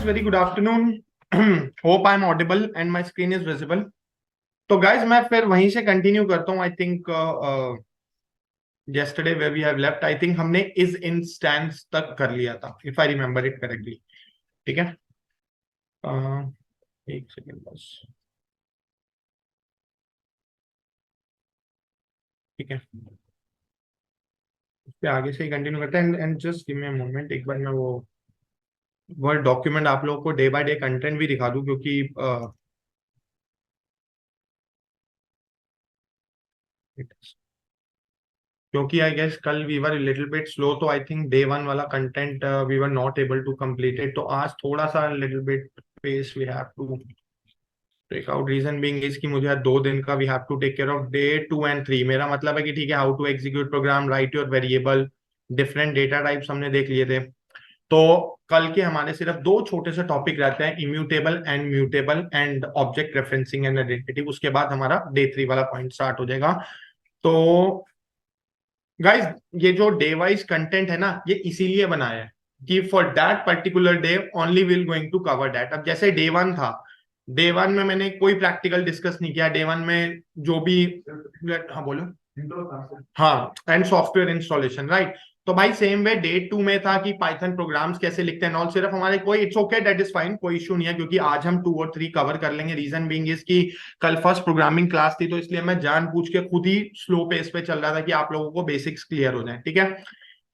guys, very good afternoon. Hope I'm audible and my screen is visible. तो guys, मैं फिर वहीं से कंटिन्यू करता हूँ. I think yesterday where we have left, I think हमने is instance तक कर लिया था, if I remember it correctly. ठीक है. एक सेकेंड बस. ठीक है, उसके आगे से ही कंटिन्यू करते हैं. And just give me a moment, एक बार मैं वो वर्ड डॉक्यूमेंट आप लोगों को डे बाय डे कंटेंट भी दिखा दूं, क्योंकि आई गेस कल we were little bit slow, तो आई थिंक डे वन वाला content we were not able to complete it. तो आज थोड़ा सा little bit pace we have to take out. Reason being is कि मुझे आज 2 दिन का we have to take care of day 2 and 3. मेरा मतलब है कि ठीक है, how to execute program, right your variable, different data types हमने देख लिए थे. तो कल के हमारे सिर्फ 2 छोटे से टॉपिक रहते हैं, immutable and mutable and object referencing and identity. उसके बाद हमारा डे 3 वाला पॉइंट स्टार्ट हो जाएगा. तो गाइज, ये जो डे वाइज कंटेंट है ना, ये इसीलिए बनाया है कि for that particular day only will going to cover that. अब जैसे डे 1 था, डे 1 में मैंने कोई प्रैक्टिकल डिस्कस नहीं किया. डे 1 में जो भी, हाँ बोलो, हाँ, एंड सॉफ्टवेयर इंस्टॉलेशन, राइट. तो भाई सेम वे डे 2 में था कि पाइथन प्रोग्राम्स कैसे लिखते हैं. ऑल सिर्फ हमारे कोई, it's okay, that is fine, कोई इशू नहीं है, क्योंकि आज हम 2 और 3 कवर कर लेंगे. रीजन बीइंग इज कि कल फर्स्ट प्रोग्रामिंग क्लास थी, तो इसलिए मैं जानबूझ के खुद ही स्लो पेस पे चल रहा था कि आप लोगों को बेसिक्स क्लियर हो जाए. ठीक है,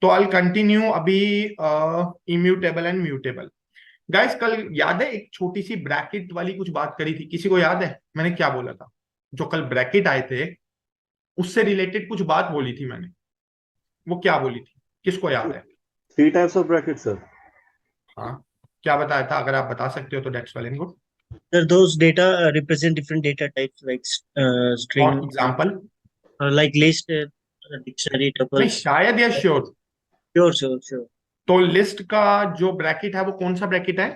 तो आई कंटिन्यू अभी इम्यूटेबल एंड म्यूटेबल. गाइस, कल याद है एक छोटी सी ब्रैकेट वाली कुछ बात करी थी? किसी को याद है मैंने क्या बोला था? जो कल ब्रैकेट आए थे उससे रिलेटेड कुछ बात बोली थी मैंने. वो क्या बोली थी, किसको याद है? 3 types of brackets, sir. हाँ, क्या बताया था? अगर आप बता सकते हो तो that's well and good. Sir, those data represent different data types like for string, example, like list, dictionary, नहीं tuples. शायद या श्योर. Sure, sure, sure. तो लिस्ट का जो ब्रैकेट है वो कौन सा ब्रैकेट है?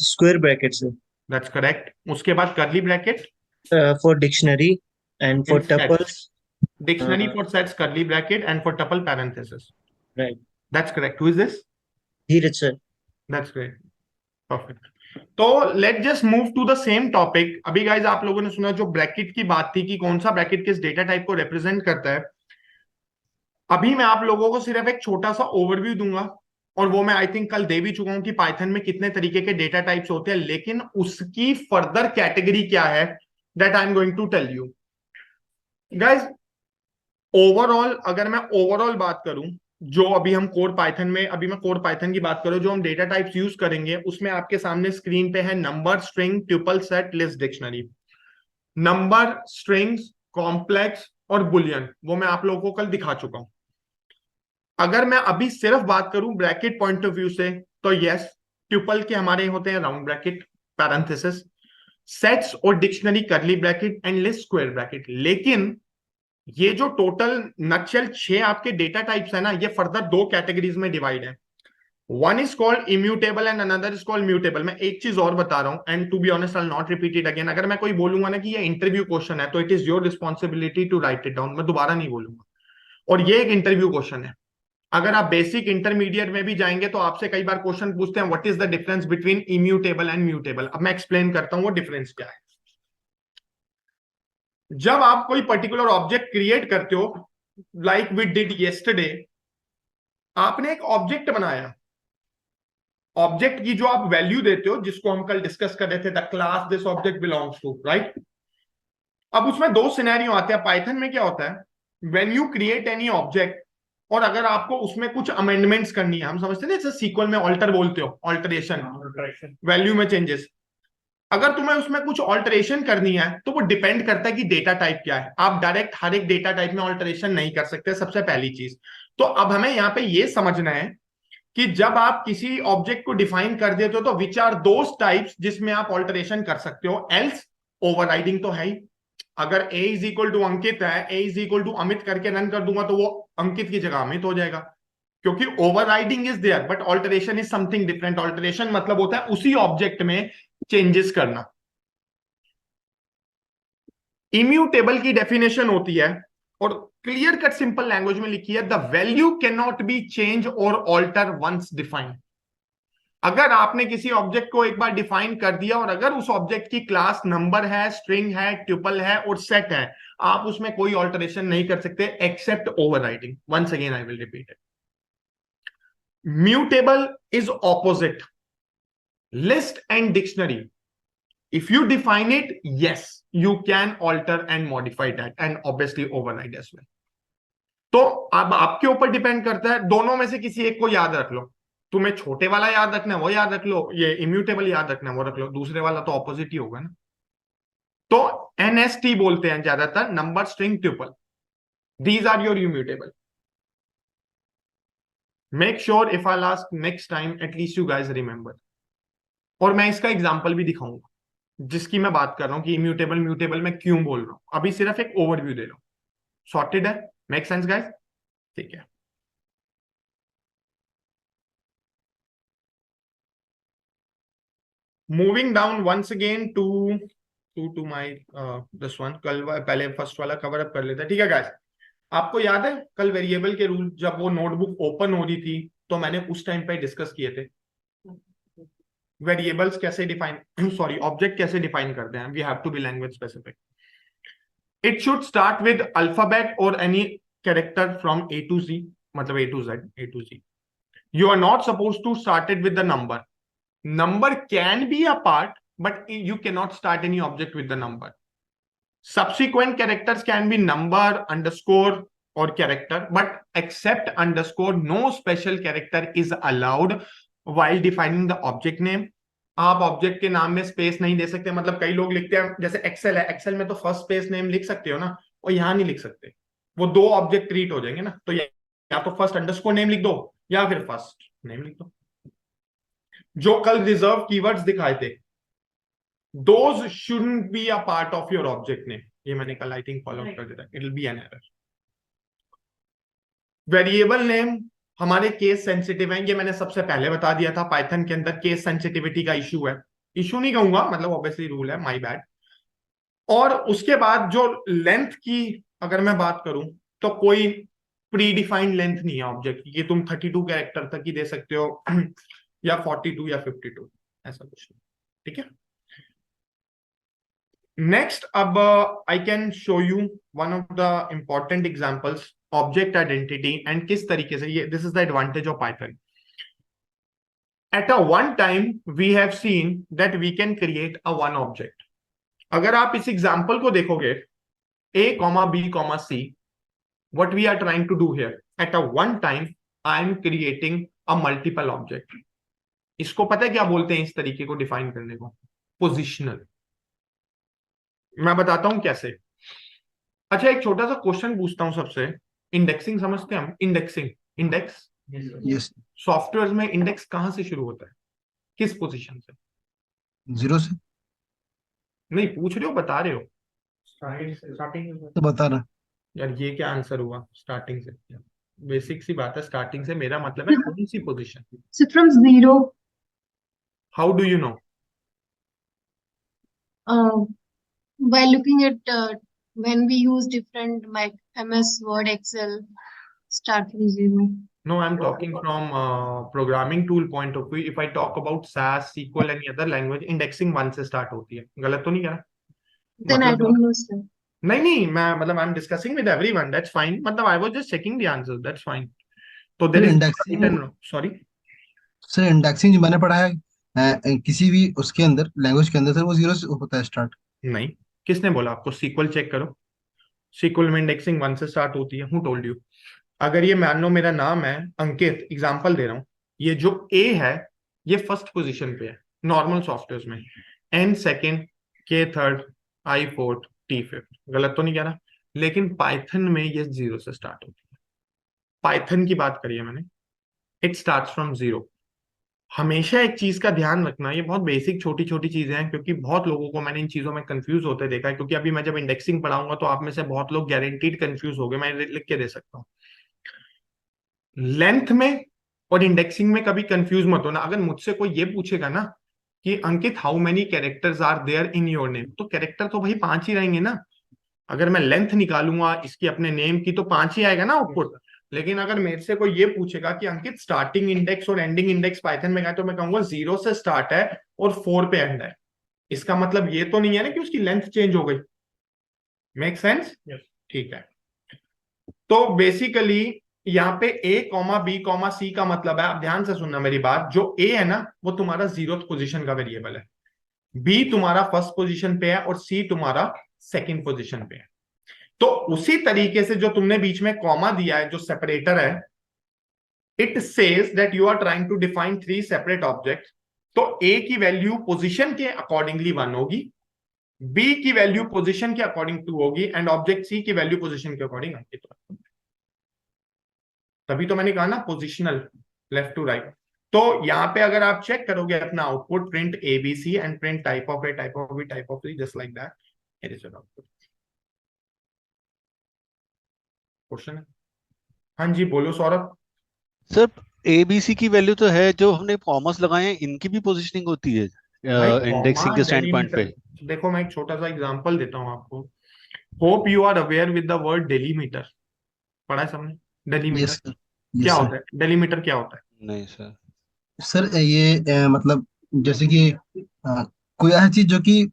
Square brackets, sir. That's correct. उसके बाद curly bracket For dictionary and for In sets. tuples. Dictionary for sets curly bracket and for tuple parenthesis. Right. That's correct. Who is this? Dheeraj, sir. That's great, perfect. तो let just move to the same topic. अभी guys आप लोगों ने सुना जो bracket की बात थी कि कौन सा ब्रैकेट किस डेटा टाइप को रिप्रेजेंट करता है. अभी मैं आप लोगों को सिर्फ एक छोटा सा ओवरव्यू दूंगा, और वो मैं आई थिंक कल दे भी चुका हूं कि पाइथन में कितने तरीके के डेटा टाइप्स होते हैं, लेकिन उसकी फर्दर कैटेगरी क्या है that I am going to tell you. Guys, overall अगर मैं ओवरऑल बात करूं, जो अभी हम कोड पाइथन में, अभी मैं कोड पाइथन की बात करूं, जो हम डेटा टाइप्स यूज करेंगे उसमें आपके सामने स्क्रीन पे है number, string, tuple, set, list, dictionary. Number, strings, complex और बुलियन, वो मैं आप लोगों को कल दिखा चुका हूं. अगर मैं अभी सिर्फ बात करूं ब्रैकेट पॉइंट ऑफ व्यू से, तो यस, ट्यूपल के हमारे होते हैं राउंड ब्रैकेट, पैरेंथेसिस, सेट्स और dictionary curly bracket and list square bracket. लेकिन ये जो टोटल नक्शल 6 आपके डेटा टाइप्स है ना, ये फर्दर 2 कैटेगरीज में डिवाइड है. One is called immutable and another is called mutable. मैं एक चीज और बता रहा हूं, and to be honest I will not repeat it again. अगर मैं कोई बोलूंगा ना कि ये इंटरव्यू क्वेश्चन है, तो it is your responsibility to write it down. मैं दोबारा नहीं बोलूंगा. और ये एक इंटरव्यू क्वेश्चन है. अगर आप बेसिक इंटरमीडिएट में भी जाएंगे तो आपसे कई बार क्वेश्चन पूछते हैं what is the difference between immutable and mutable. अब मैं एक्सप्लेन करता हूं वो डिफरेंस क्या है. जब आप कोई पर्टिकुलर ऑब्जेक्ट क्रिएट करते हो, लाइक वी डिड येस्टरडे, आपने एक ऑब्जेक्ट बनाया. ऑब्जेक्ट की जो आप वैल्यू देते हो, जिसको हम कल डिस्कस कर रहे थे, the class this object belongs to, right. अब उसमें 2 सिनेरियो आते हैं. पाइथन में क्या होता है, when you create any object, और अगर आपको उसमें कुछ अमेंडमेंट्स करनी है, हम समझते हैं जैसे सीक्वल में ऑल्टर बोलते हो, ऑल्टरेशन, वैल्यू में चेंजेस. अगर तुम्हें उसमें कुछ ऑल्टरेशन करनी है तो वो डिपेंड करता है कि डेटा टाइप क्या है. आप डायरेक्ट हर एक डेटा टाइप में ऑल्टरेशन नहीं कर सकते, सबसे पहली चीज. तो अब हमें यहाँ पे ये समझना है कि जब आप किसी ऑब्जेक्ट को डिफाइन कर देते हो, तो विच आर दोस टाइप्स जिसमें आप ऑल्टरेशन कर सकते हो. एल्स ओवरराइडिंग तो है ही. अगर a is equal to Ankit है, a is equal to Amit करके रन कर दूंगा तो वो अंकित की जगह अमित हो जाएगा, क्योंकि overriding is there, but alteration is something different. Alteration मतलब होता है उसी ऑब्जेक्ट में चेंजेस करना. इम्यूटेबल की डेफिनेशन होती है, और क्लियर कट सिंपल लैंग्वेज में लिखी है, the value can not be change और ऑल्टर वंस डिफाइंड. अगर आपने किसी ऑब्जेक्ट को एक बार डिफाइन कर दिया और अगर उस ऑब्जेक्ट की क्लास नंबर है, स्ट्रिंग है, ट्यूपल है और सेट है, आप उसमें कोई ऑल्टरेशन नहीं कर सकते except overriding. Once again I will repeat it. Mutable is opposite list and dictionary. If you define it, yes, you can alter and modify that and obviously override as well. तो अब आपके ऊपर depend करता है, दोनों में से किसी एक को याद रख लो. तुम्हें छोटे वाला याद रखना है वो याद रख लो, ये इम्यूटेबल याद रखना है वो रख लो, दूसरे वाला तो ऑपोजिट ही होगा ना. तो एनएसटी बोलते हैं ज्यादातर, number string tuple. These are your immutable. Make sure if I ask next time at least you guys remember. और मैं इसका एग्जांपल भी दिखाऊंगा जिसकी मैं बात कर रहा हूं कि इम्यूटेबल म्यूटेबल मैं क्यों बोल रहा हूं. अभी सिर्फ एक ओवरव्यू दे रहा हूं. सॉर्टेड है? Make sense guys? ठीक है. Moving down once again to my this one. कल पहले फर्स्ट वाला कवर अप कर लेते हैं. ठीक है गाइस, आपको याद है कल वेरिएबल के रूल जब वो नोटबुक ओपन हो रही थी तो मैंने उस टाइम पे डिस्कस किए थे. वेरिएबल्स कैसे डिफाइन सॉरी ऑब्जेक्ट कैसे डिफाइन करते हैं. We have to be language specific. It should start with alphabet और any character from A to G, मतलब A to Z, A to G. You are not suppose to start it with the number. Number can be a part but you cannot start any object with the number. Subsequent characters can be number, underscore or character, but except underscore no special character is allowed while defining the object name. आप object के नाम में space नहीं दे सकते. मतलब कई लोग लिखते हैं जैसे एक्सेल है, एक्सेल में तो फर्स्ट स्पेस नेम लिख सकते हो ना, और यहां नहीं लिख सकते. वो दो ऑब्जेक्ट क्रिएट हो जाएंगे ना. तो या तो फर्स्ट अंडरस्कोर नेम लिख दो या फिर फर्स्ट नेम लिख दो. जो कल रिजर्व कीवर्ड्स दिखाए थे, those shouldn't be a part of your object name. ये मैंने कल आई थिंक फॉलो कर दिया. It will be an error. Variable name हमारे केस सेंसिटिव हैं, ये मैंने सबसे पहले बता दिया था. पाइथन के अंदर केस सेंसिटिविटी का इशू है. इशू नहीं कहूंगा, मतलब ऑब्वियसली रूल है, माय बैड. और उसके बाद जो लेंथ की अगर मैं बात करूं तो कोई प्री डिफाइंड लेंथ नहीं है ऑब्जेक्ट की कि तुम 32 कैरेक्टर तक ही दे सकते हो या 42 या 52, ऐसा कुछ नहीं. ठीक है. Next, अब I can show you one of the important examples, object identity, and किस तरीके से ये, this is the advantage of Python. At a one time, we have seen that we can create a one object. अगर आप इस example को देखोगे, A, B, C, what we are trying to do here, at a one time, I am creating a multiple object. इसको पता है क्या बोलते हैं इस तरीके को डिफाइन करने को? पोजिशनल. मैं बताता हूं कैसे. अच्छा, एक छोटा सा क्वेश्चन पूछता हूं सबसे. इंडेक्सिंग समझते हैं हम? Indexing, index, yes. सॉफ्टवेयर में इंडेक्स कहां से शुरू होता है? किस पोजीशन से? 0 से. नहीं पूछ रहे हो, बता रहे हो? स्टार्टिंग तो बता रहा. यार ये क्या आंसर हुआ? स्टार्टिंग से. बेसिक सी बात है. स्टार्टिंग से मेरा मतलब है कौन सी position. So from zero, how do you know? by looking at when we use different like MS Word, Excel, start from zero. No, I'm talking from programming tool point of view. If I talk about SAS, SQL, any other language, indexing 1 से start होती है. गलत तो नहीं कह रहा? Then I don't know, sir. नहीं मैं मतलब I'm discussing with everyone. That's fine. मतलब I was just checking the answers. That's fine. तो there is indexing, sorry. Sir indexing जो मैंने पढ़ा है किसी भी उसके अंदर लैंग्वेज के अंदर, सर वो 0 से होता है स्टार्ट. नहीं, किसने बोला आपको? सीक्वल चेक करो. सीक्वल में इंडेक्सिंग 1 से स्टार्ट होती है. Who told you? अगर ये मान लो मेरा नाम है अंकित, एग्जांपल दे रहा हूं, ये जो ए है ये फर्स्ट पोजीशन पे है नॉर्मल सॉफ्टवेयर में, एन सेकंड, के थर्ड, आई फोर्थ, टी फिफ्थ. गलत तो नहीं कह रहा? लेकिन पाइथन में ये 0 से स्टार्ट होती है. पाइथन की बात करिए मैंने, इट स्टार्ट्स फ्रॉम 0. हमेशा एक चीज का ध्यान रखना, ये बहुत बेसिक छोटी छोटी चीजें हैं, क्योंकि बहुत लोगों को मैंने इन चीजों में कंफ्यूज होते देखा है. क्योंकि अभी मैं जब इंडेक्सिंग पढ़ाऊंगा तो आप में से बहुत लोग गारंटीड कंफ्यूज हो गए. मैं लिख के दे सकता हूँ. लेंथ में और इंडेक्सिंग में कभी कंफ्यूज मत होना. अगर मुझसे कोई ये पूछेगा ना कि Ankit how many characters are there in your name, तो कैरेक्टर तो भाई 5 ही रहेंगे ना. अगर मैं लेंथ निकालूंगा इसकी अपने नेम की तो 5 ही आएगा ना आउटपुट. लेकिन अगर मेरे से कोई ये पूछेगा कि अंकित स्टार्टिंग इंडेक्स और एंडिंग इंडेक्स पाइथन में क्या है, तो मैं कहूंगा 0 से स्टार्ट है और 4 पे एंड है। इसका मतलब ये तो नहीं है ना कि उसकी लेंथ चेंज हो गई। Make sense? ठीक है। तो बेसिकली यहाँ पे ए कॉमा बी कॉमा सी का मतलब है, आप ध्यान से सुनना मेरी बात, जो ए है ना वो तुम्हारा 0th पोजीशन का वेरिएबल है, बी तुम्हारा फर्स्ट पोजीशन पे है और सी तुम्हारा सेकंड पोजीशन पे है। तो उसी तरीके से जो तुमने बीच में कॉमा दिया है जो सेपरेटर है, it says that you are trying to define 3 separate object. तो ए की वैल्यू पोजीशन के अकॉर्डिंगली 1 होगी, बी की वैल्यू पोजीशन के अकॉर्डिंग 2 होगी एंड ऑब्जेक्ट सी की वैल्यू पोजीशन के अकॉर्डिंग अंकित होगी। तभी तो मैंने कहा ना पोजिशनल, लेफ्ट टू राइट। तो यहां पे अगर आप चेक करोगे अपना output, print abc and print type of a, type of b, type of c, just like that, it is output. Question है? हाँ जी बोलो सौरभ। सर एबीसी की वैल्यू तो है, जो हमने कॉमर्स लगाए हैं इनकी भी पोजीशनिंग होती है भाई इंडेक्सिंग कॉमा के स्टैंड पॉइंट डेलीमीटर, पे? देखो मैं एक छोटा सा एग्जांपल देता हूं आपको। Hope you are aware with the word delimiter. पढ़ा है सबने? Delimiter yes sir. क्या यस सर। होता है? डेलीमीटर क्या होता है? नहीं सर। सर ये मतलब जैसे कि कोई ऐसी चीज जो कि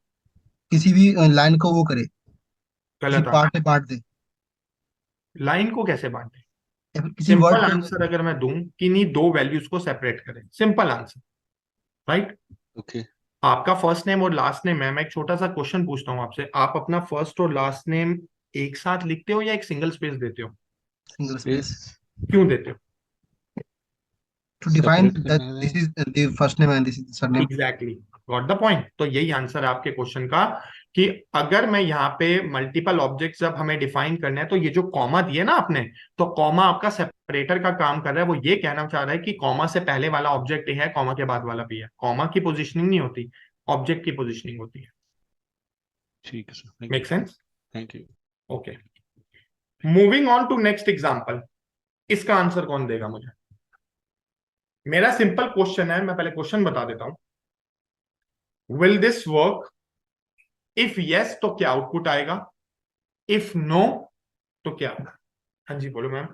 किसी भी लाइन को वो करे, किसी गलत पार्ट आंसर। में बांट दे, लाइन को कैसे बांटे? या फिर किसी वर्ड सिंपल को। आंसर अगर मैं दूं कि नहीं, दो वैल्यूज को सेपरेट करें, सिंपल आंसर, राइट? ओके। आपका फर्स्ट नेम और लास्ट नेम है, मैं एक छोटा सा क्वेश्चन पूछता हूँ आपसे, आप अपना फर्स्ट और लास्ट नेम एक साथ लिखते हो या एक सिंगल स्पेस देते हो? Single space space. क्यों देते हो? टू डिफाइन सेपरेट दैट करने दिस में। Is the first name and this is surname. Exactly, got the point. तो यही आंसर है आपके क्वेश्चन का, कि अगर मैं यहाँ पे मल्टीपल ऑब्जेक्ट्स जब हमें डिफाइन करना है, तो ये जो कॉमा दिए ना आपने, तो कॉमा आपका सेपरेटर का काम कर रहा है। वो ये कहना चाह रहा है कि कॉमा से पहले वाला ऑब्जेक्ट है, कॉमा के बाद वाला भी है। कॉमा की पोजिशनिंग नहीं होती, ऑब्जेक्ट की पोजिशनिंग होती है। ठीक है sir, thank make you. Sense? Thank you. Okay, moving on to next example. इसका आंसर कौन देगा मुझे? मेरा सिंपल क्वेश्चन है, मैं पहले क्वेश्चन बता देता हूं। Will this work? If yes तो क्या आउटपुट आएगा, इफ नो तो क्या? हाँ जी बोलो मैम।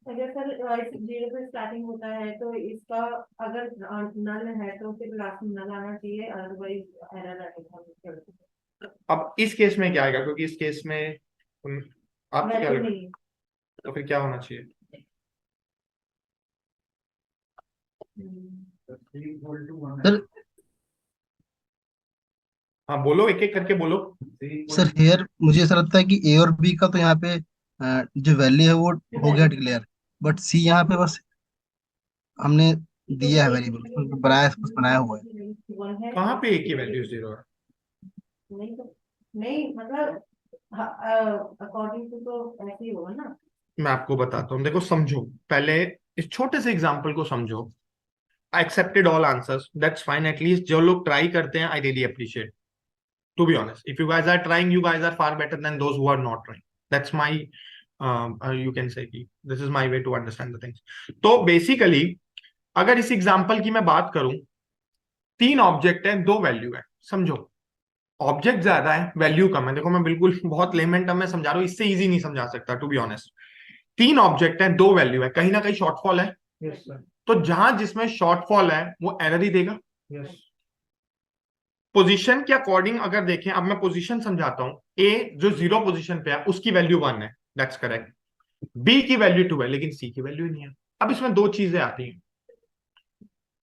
अगर सर इस 0 से स्टार्टिंग होता है तो इसका अगर नल है तो फिर लास्ट में नल आना चाहिए, अदरवाइज एरर आएगा। अब इस केस में क्या आएगा, क्योंकि इस केस में आपको क्या वैल्यू लगता है, नहीं। तो फिर क्या होना चाहिए? सर हाँ बोलो, एक एक करके बोलो। सर हियर मुझे ऐसा लगता है कि ए और बी का तो यहाँ पे जो वैल्यू है वो हो गया डिक्लेयर, बट सी यहाँ पे बस हमने तो दिया है एक वेरिएबल, उसमें बनाया कुछ बनाया हुआ है। वन है। कहाँ पे एक की वैल्यू 0 है? नहीं तो नहीं मतलब अकॉर्डिंग टू तो ऐसे ही होगा ना। मैं आपको बताता हूँ, देखो समझो पहले, इस छोटे से एग्जाम्पल को समझो। I accepted all answers, that's fine. At least जो लोग ट्राई करते हैं, I really appreciate, to be honest. If you guys are trying, you guys are far better than those who are not trying. That's my you can say कि this is my way to understand the things. तो basically अगर इस example की मैं बात करूं, 3 object है, 2 value है। समझो, ऑब्जेक्ट ज्यादा है, वैल्यू कम है। देखो मैं बिल्कुल बहुत लेमन टर्म में समझा रहा हूं, इससे इजी नहीं समझा सकता टू बी ऑनेस्ट। 3 ऑब्जेक्ट है, 2 वैल्यू है, कहीं ना कहीं शॉर्टफॉल है। Yes sir. तो जहां जिसमें शॉर्टफॉल है वो एरर ही देगा। यस। पोजीशन के अकॉर्डिंग अगर देखें, अब मैं पोजीशन समझाता हूं। ए जो 0 पोजीशन पे है उसकी वैल्यू 1 है, दैट्स करेक्ट। बी की वैल्यू 2 है, लेकिन सी की वैल्यू नहीं है। अब इसमें दो चीजें आती हैं।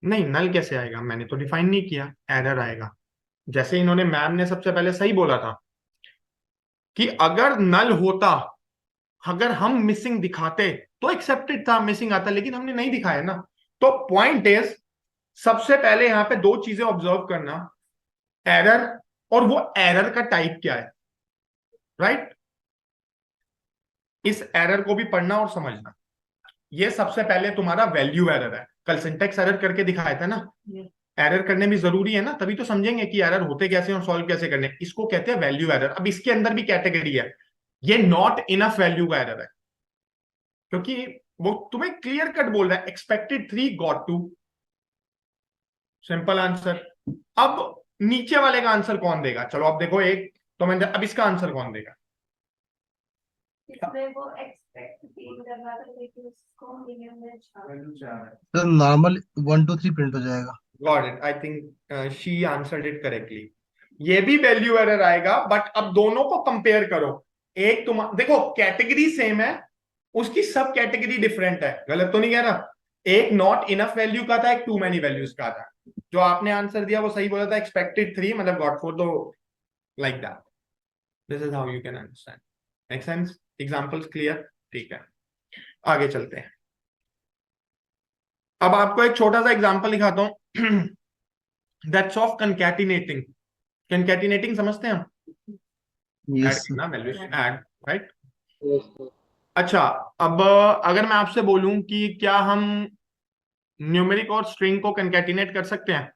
नहीं, नल कैसे आएगा? मैंने तो डिफाइन नहीं किया, एरर आएगा। जैसे इन्होंने, मैम ने सबसे पहले सही बोला था कि अगर नल होता, अगर हम मिसिंग दिखाते तो एक्सेप्टेड था, मिसिंग आता, लेकिन हमने नहीं दिखाया ना। तो पॉइंट इज, सबसे पहले यहां पे दो चीजें ऑब्जर्व करना, एरर और वो एरर का टाइप क्या है, राइट? इस एरर को भी पढ़ना और समझना। ये सबसे पहले तुम्हारा वैल्यू एरर है, कल सिंटेक्स एरर करके दिखाया था ना। एरर करने भी जरूरी है ना, तभी तो समझेंगे कि एरर होते कैसे और सॉल्व कैसे करने। इसको कहते हैं वैल्यू एरर। अब इसके अंदर भी कैटेगरी है, ये नॉट इनफ वैल्यू का एरर है, क्योंकि वो तुम्हें क्लियर कट बोल रहा है एक्सपेक्टेड 3 गॉट 2, सिंपल आंसर। अब नीचे वाले का आंसर कौन देगा? चलो अब देखो, एक तो मैंने, अब इसका आंसर कौन देगा? इसमें वो तो नॉर्मल 1 2 3 प्रिंट हो जाएगा। Got it, I think she answered it correctly. ये भी वैल्यू एरर आएगा, बट अब दोनों को कंपेयर करो। एक तुम देखो कैटेगरी सेम है, उसकी सब कैटेगरी डिफरेंट है, गलत तो नहीं कह रहा। एक नॉट इनफ वैल्यू का था, एक टू मेनी वैल्यूज का था। जो आपने आंसर दिया वो सही बोला था, एक्सपेक्टेड 3 मतलब गॉट 4, तो like that. This is how you can understand. Make sense? Examples clear? ठीक है, आगे चलते हैं। अब आपको एक छोटा सा एग्जांपल दिखाता हूं। That's of कंकैटिनेटिंग। कंकैटिनेटिंग समझते हैं हम? ऐड यस करना, value add, right? Yes, sir. अच्छा, अब अगर मैं आपसे बोलूं कि क्या हम न्यूमेरिक और स्ट्रिंग को कंकैटिनेट कर सकते हैं?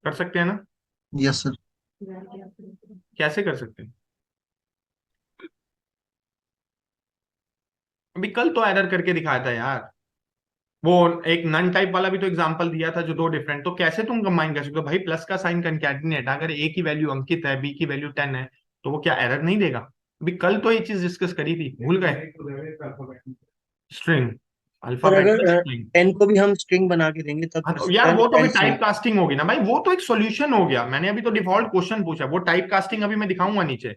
कर सकते हैं ना? Yes sir. कैसे कर सकते हैं? अभी कल तो एरर करके दिखाया था यार। वो एक नन टाइप वाला भी तो एग्जांपल दिया था, जो दो डिफरेंट, तो कैसे तुम कंबाइन कर सकते हो भाई? प्लस का साइन कंकैटिनेट, अगर ए की वैल्यू अंकित है, बी की वैल्यू 10 है, तो वो क्या एरर नहीं देगा? अभी कल तो ये चीज डिस्कस करी थी, भूल गए? स्ट्रिंग, सर अल्फाबेटिक अगर स्ट्रिंग। 10 को भी हम स्ट्रिंग बना के देंगे तब हाँ कर तो सकते यार हैं वो तो भी एलसीएम। टाइप कास्टिंग होगी ना भाई, वो तो एक सॉल्यूशन हो गया। मैंने अभी तो डिफॉल्ट क्वेश्चन पूछा, वो टाइप कास्टिंग अभी मैं दिखाऊंगा नीचे।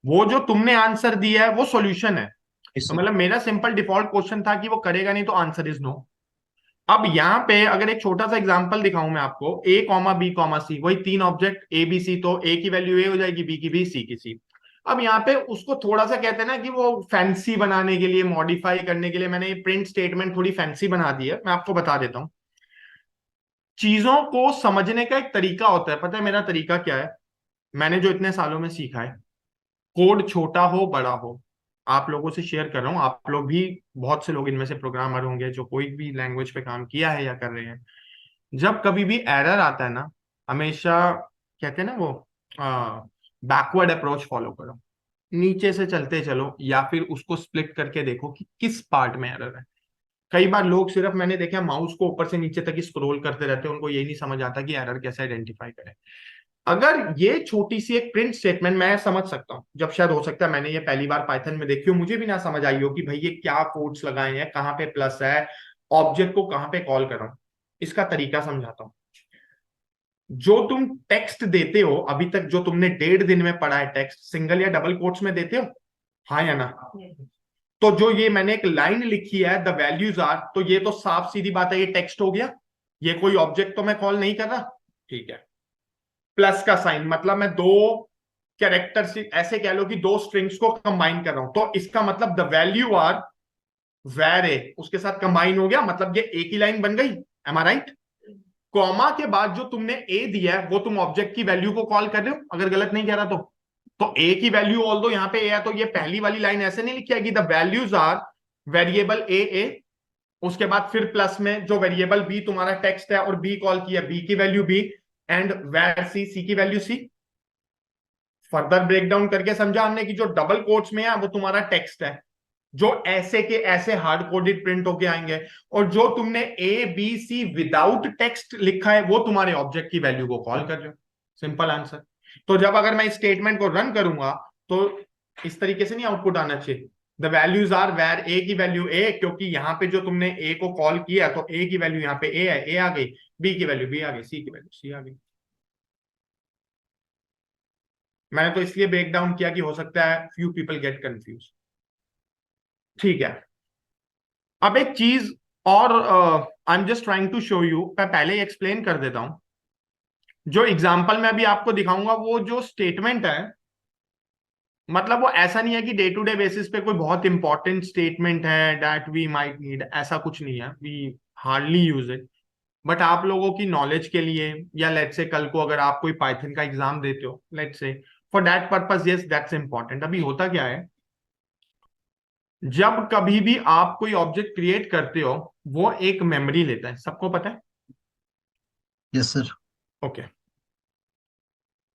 वो जो तुमने आंसर दिया है वो सॉल्यूशन है। तो मतलब मेरा सिंपल डिफॉल्ट क्वेश्चन था कि वो करेगा नहीं, तो आंसर इज नो। अब यहाँ पे अगर एक छोटा सा एग्जांपल दिखाऊं मैं आपको, ए कॉमा बी कॉमा सी, वही तीन ऑब्जेक्ट ए बी सी, तो ए की वैल्यू ए हो जाएगी, बी की बी, सी की सी। अब यहाँ पे उसको थोड़ा सा कहते हैं ना कि वो फैंसी बनाने के लिए, मॉडिफाई करने के लिए मैंने ये प्रिंट स्टेटमेंट थोड़ी फैंसी बना दी है। मैं आपको बता देता हूँ, चीजों को समझने का एक तरीका होता है। पता है मेरा तरीका क्या है? मैंने जो इतने सालों में सीखा है, कोड छोटा हो बड़ा हो, आप लोगों से शेयर कर रहा हूँ। आप लोग भी, बहुत से लोग इनमें से प्रोग्रामर होंगे जो कोई भी लैंग्वेज पे काम किया है या कर रहे हैं। जब कभी भी एरर आता है ना, हमेशा कहते हैं ना वो, बैकवर्ड अप्रोच फॉलो करो, नीचे से चलते चलो, या फिर उसको स्प्लिट करके देखो कि किस पार्ट में एरर है। कई बार लोग सिर्फ, मैंने देखा, माउस को ऊपर से नीचे तक ही स्क्रॉल करते रहते हैं, उनको यही नहीं समझ आता कि एरर कैसे आइडेंटिफाई करें। अगर ये छोटी सी एक प्रिंट स्टेटमेंट, मैं समझ सकता हूँ जब शायद हो सकता है मैंने ये पहली बार पाइथन में देखी हो, मुझे भी ना समझ आई हो कि भाई ये क्या कोड्स लगाए हैं, कहाँ पे प्लस है, ऑब्जेक्ट को कहाँ पे कॉल कर रहा हूँ। इसका तरीका समझाता हूँ। जो तुम टेक्स्ट देते हो, अभी तक जो तुमने 1.5 दिन में पढ़ा है टेक्स्ट, सिंगल या डबल कोट्स में देते हो, हाँ या ना? तो जो ये मैंने एक लाइन लिखी है, द वैल्यूज आर, तो ये तो साफ सीधी बात है, ये टेक्स्ट हो गया। ये कोई ऑब्जेक्ट तो मैं कॉल नहीं कर रहा, ठीक है। प्लस का साइन मतलब मैं दो कैरेक्टर, ऐसे कह लो कि दो स्ट्रिंग्स को कंबाइन कर रहा हूं, तो इसका मतलब द वैल्यू आर वेर ए, उसके साथ कंबाइन हो गया, मतलब ये एक ही लाइन बन गई। एम आई राइट? कॉमा के बाद जो तुमने ए दिया है वो तुम ऑब्जेक्ट की वैल्यू को कॉल कर रहे हो, अगर गलत नहीं कह रहा तो ए की वैल्यू, ऑल दो यहाँ पे ए है, तो ये पहली वाली लाइन ऐसे नहीं लिखी जाएगी, द वैल्यूज आर वेरिएबल ए ए, उसके बाद फिर प्लस में जो वेरिएबल बी तुम्हारा टेक्स्ट है और बी कॉल किया, बी की वैल्यू बी, एंड वेर सी, सी की value C. Further break down करके समझा हमने कि जो डबल कोट्स में है वो तुम्हारा टेक्स्ट है, जो ऐसे के ऐसे हार्ड कोडेड प्रिंट होके आएंगे, और जो तुमने A B C without text लिखा है वो तुम्हारे ऑब्जेक्ट की वैल्यू को कॉल कर रहे हो। Simple answer. तो जब अगर मैं इस स्टेटमेंट को रन करूंगा तो इस तरीके से नहीं आउटपुट आना चाहिए, द वैल्यूज आर वेर ए की वैल्यू ए, क्योंकि यहां पे जो तुमने ए को कॉल किया तो ए की वैल्यू यहाँ पे ए है, ए आ गई, बी की वैल्यू बी आ गई, सी की वैल्यू सी आ गई। मैंने तो इसलिए ब्रेक डाउन किया कि हो सकता है फ्यू पीपल गेट कंफ्यूज। ठीक है, अब एक चीज और, I am just trying to show you, मैं पहले ही एक्सप्लेन कर देता हूं। जो एग्जांपल मैं अभी आपको दिखाऊंगा, वो जो स्टेटमेंट है, मतलब वो ऐसा नहीं है कि डे टू डे बेसिस पे कोई बहुत इंपॉर्टेंट स्टेटमेंट है दैट वी माइट नीड, ऐसा कुछ नहीं है, we hardly use it. But आप लोगों की नॉलेज के लिए, या लेट्स से कल को अगर आप कोई पाइथन का एग्जाम देते हो, let's say for that purpose, yes that's important. अभी होता क्या है, जब कभी भी आप कोई ऑब्जेक्ट क्रिएट करते हो, वो एक मेमोरी लेता है, सबको पता है? Yes sir. ओके।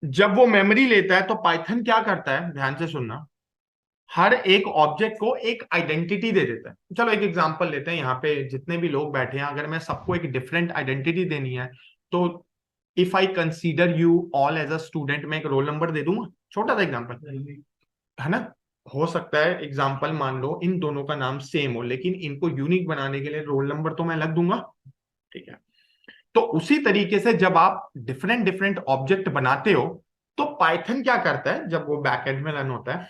जब वो मेमोरी लेता है तो पाइथन क्या करता है, ध्यान से सुनना, हर एक ऑब्जेक्ट को एक आइडेंटिटी दे देता है। चलो एक एग्जांपल लेते हैं, यहाँ पे जितने भी लोग बैठे हैं, अगर मैं सबको एक डिफरेंट आइडेंटिटी देनी है, तो if I consider you all as a student, मैं एक रोल नंबर दे दूंगा, छोटा सा एग्जांपल है ना। हो सकता है एग्जाम्पल मान लो इन दोनों का नाम सेम हो, लेकिन इनको यूनिक बनाने के लिए रोल नंबर तो मैं अलग दूंगा, ठीक है। तो उसी तरीके से जब आप डिफरेंट डिफरेंट ऑब्जेक्ट बनाते हो, तो पाइथन क्या करता है जब वो बैकएंड में रन होता है,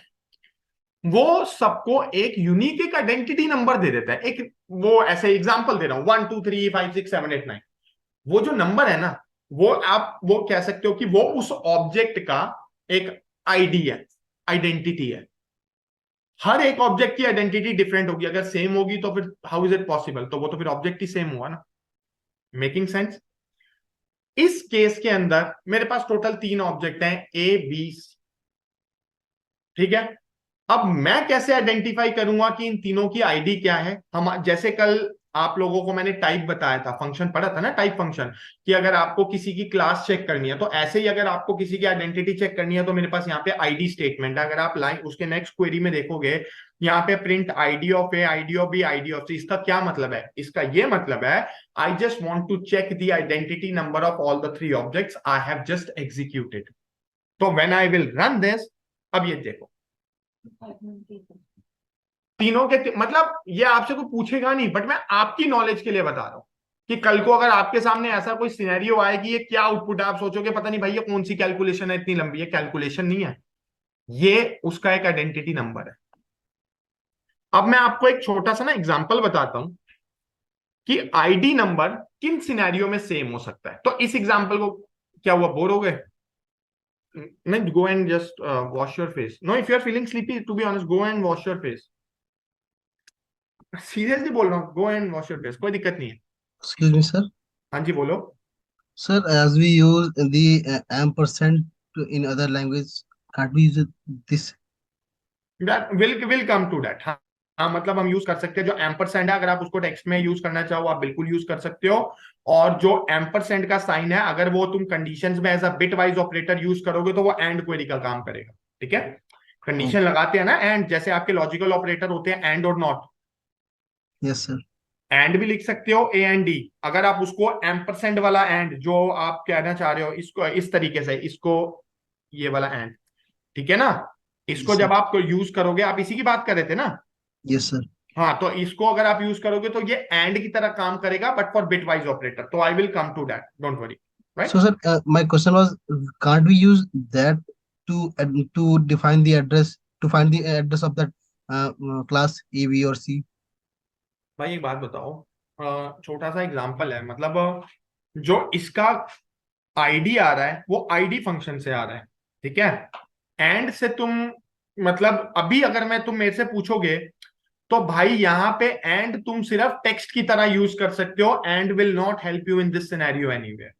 वो सबको एक यूनिक एक आइडेंटिटी नंबर दे देता है। एक वो ऐसे एग्जांपल दे रहा हूं, 1 2 3 5 6 7 8 9, वो जो नंबर है ना, वो आप वो कह सकते हो कि वो उस ऑब्जेक्ट का एक आईडी है, आइडेंटिटी है। हर एक ऑब्जेक्ट की आइडेंटिटी डिफरेंट होगी, अगर सेम होगी तो फिर हाउ इज इट पॉसिबल, तो वो तो फिर ऑब्जेक्ट ही सेम हुआ ना। Making sense? इस केस के अंदर मेरे पास टोटल 3 ऑब्जेक्ट हैं, ए बी सी, ठीक है। अब मैं कैसे आइडेंटिफाई करूंगा कि इन तीनों की आईडी क्या है? हम जैसे कल आप लोगों को मैंने टाइप बताया था, फंक्शन पढ़ा था ना, टाइप फंक्शन, कि अगर आपको किसी की क्लास चेक करनी है, तो ऐसे ही अगर आपको किसी की आइडेंटिटी चेक करनी है, तो मेरे पास यहाँ पे आईडी स्टेटमेंट है। अगर आप लाइन उसके नेक्स्ट क्वेरी में देखोगे, यहाँ पे print ID of A, ID of B, ID of C. इसका क्या मतलब है? इसका ये मतलब है I just want to check the identity number of all the 3 objects I have just executed. तो when I will run this, अब ये देखो तीनों के मतलब ये आपसे कोई पूछेगा नहीं, बट मैं आपकी नॉलेज के लिए बता रहा हूं कि कल को अगर आपके सामने ऐसा कोई सिनेरियो आए कि ये क्या आउटपुट है, आप सोचोगे पता नहीं भाई ये कौन सी कैलकुलेशन है इतनी लंबी। है कैलकुलेशन नहीं है, ये उसका एक आइडेंटिटी नंबर है। अब मैं आपको एक छोटा सा ना एग्जांपल बताता हूं कि आईडी नंबर किन सिनेरियो में सेम हो सकता है। तो इस एग्जांपल को, क्या हुआ, बोर हो गए? नहीं, go and just wash your face. No, if you are feeling sleepy, to be honest, go and wash your face. Seriously बोल रहा हूँ, go and wash your face, कोई दिक्कत नहीं है। Excuse me, sir. हाँ जी बोलो। Sir, as we use the ampersand in other language, can't we use this? Will come to that. हाँ हाँ, मतलब हम यूज कर सकते हैं जो एम्परसेंड है, अगर आप उसको टेक्स्ट में यूज करना चाहो आप बिल्कुल यूज कर सकते हो। और जो एम्परसेंड का साइन है, अगर वो तुम कंडीशंस में as a bitwise operator use करोगे तो वो एंड क्वेरी का काम करेगा, ठीक है। कंडीशन लगाते हैं ना एंड, जैसे आपके लॉजिकल ऑपरेटर होते हैं एंड और नॉट, Yes, sir. एंड भी लिख सकते हो ए एंड डी। अगर आप उसको एम्परसेंड वाला एंड जो आप कहना चाह रहे हो, इसको इस तरीके से, इसको ये वाला एंड, ठीक है ना, इसको Yes, sir. जब आप यूज करोगे, आप इसी की बात कर रहे थे ना। Yes, sir. हाँ, तो इसको अगर आप यूज करोगे तो ये एंड की तरह काम करेगा, but for bitwise operator. तो I will come to that, don't worry, So, right. sir, my question was, can't we use that to define the address, to find the address of that class A, B, or C? भाई एक बात बताओ, छोटा सा example है, मतलब जो इसका आईडी आ रहा है वो आईडी फंक्शन से आ रहा है, ठीक है। एंड से तुम, मतलब अभी अगर मैं तुम मेरे से पूछोगे, तो भाई यहां पे एंड तुम सिर्फ टेक्स्ट की तरह यूज कर सकते हो, and will not help you in this scenario anywhere.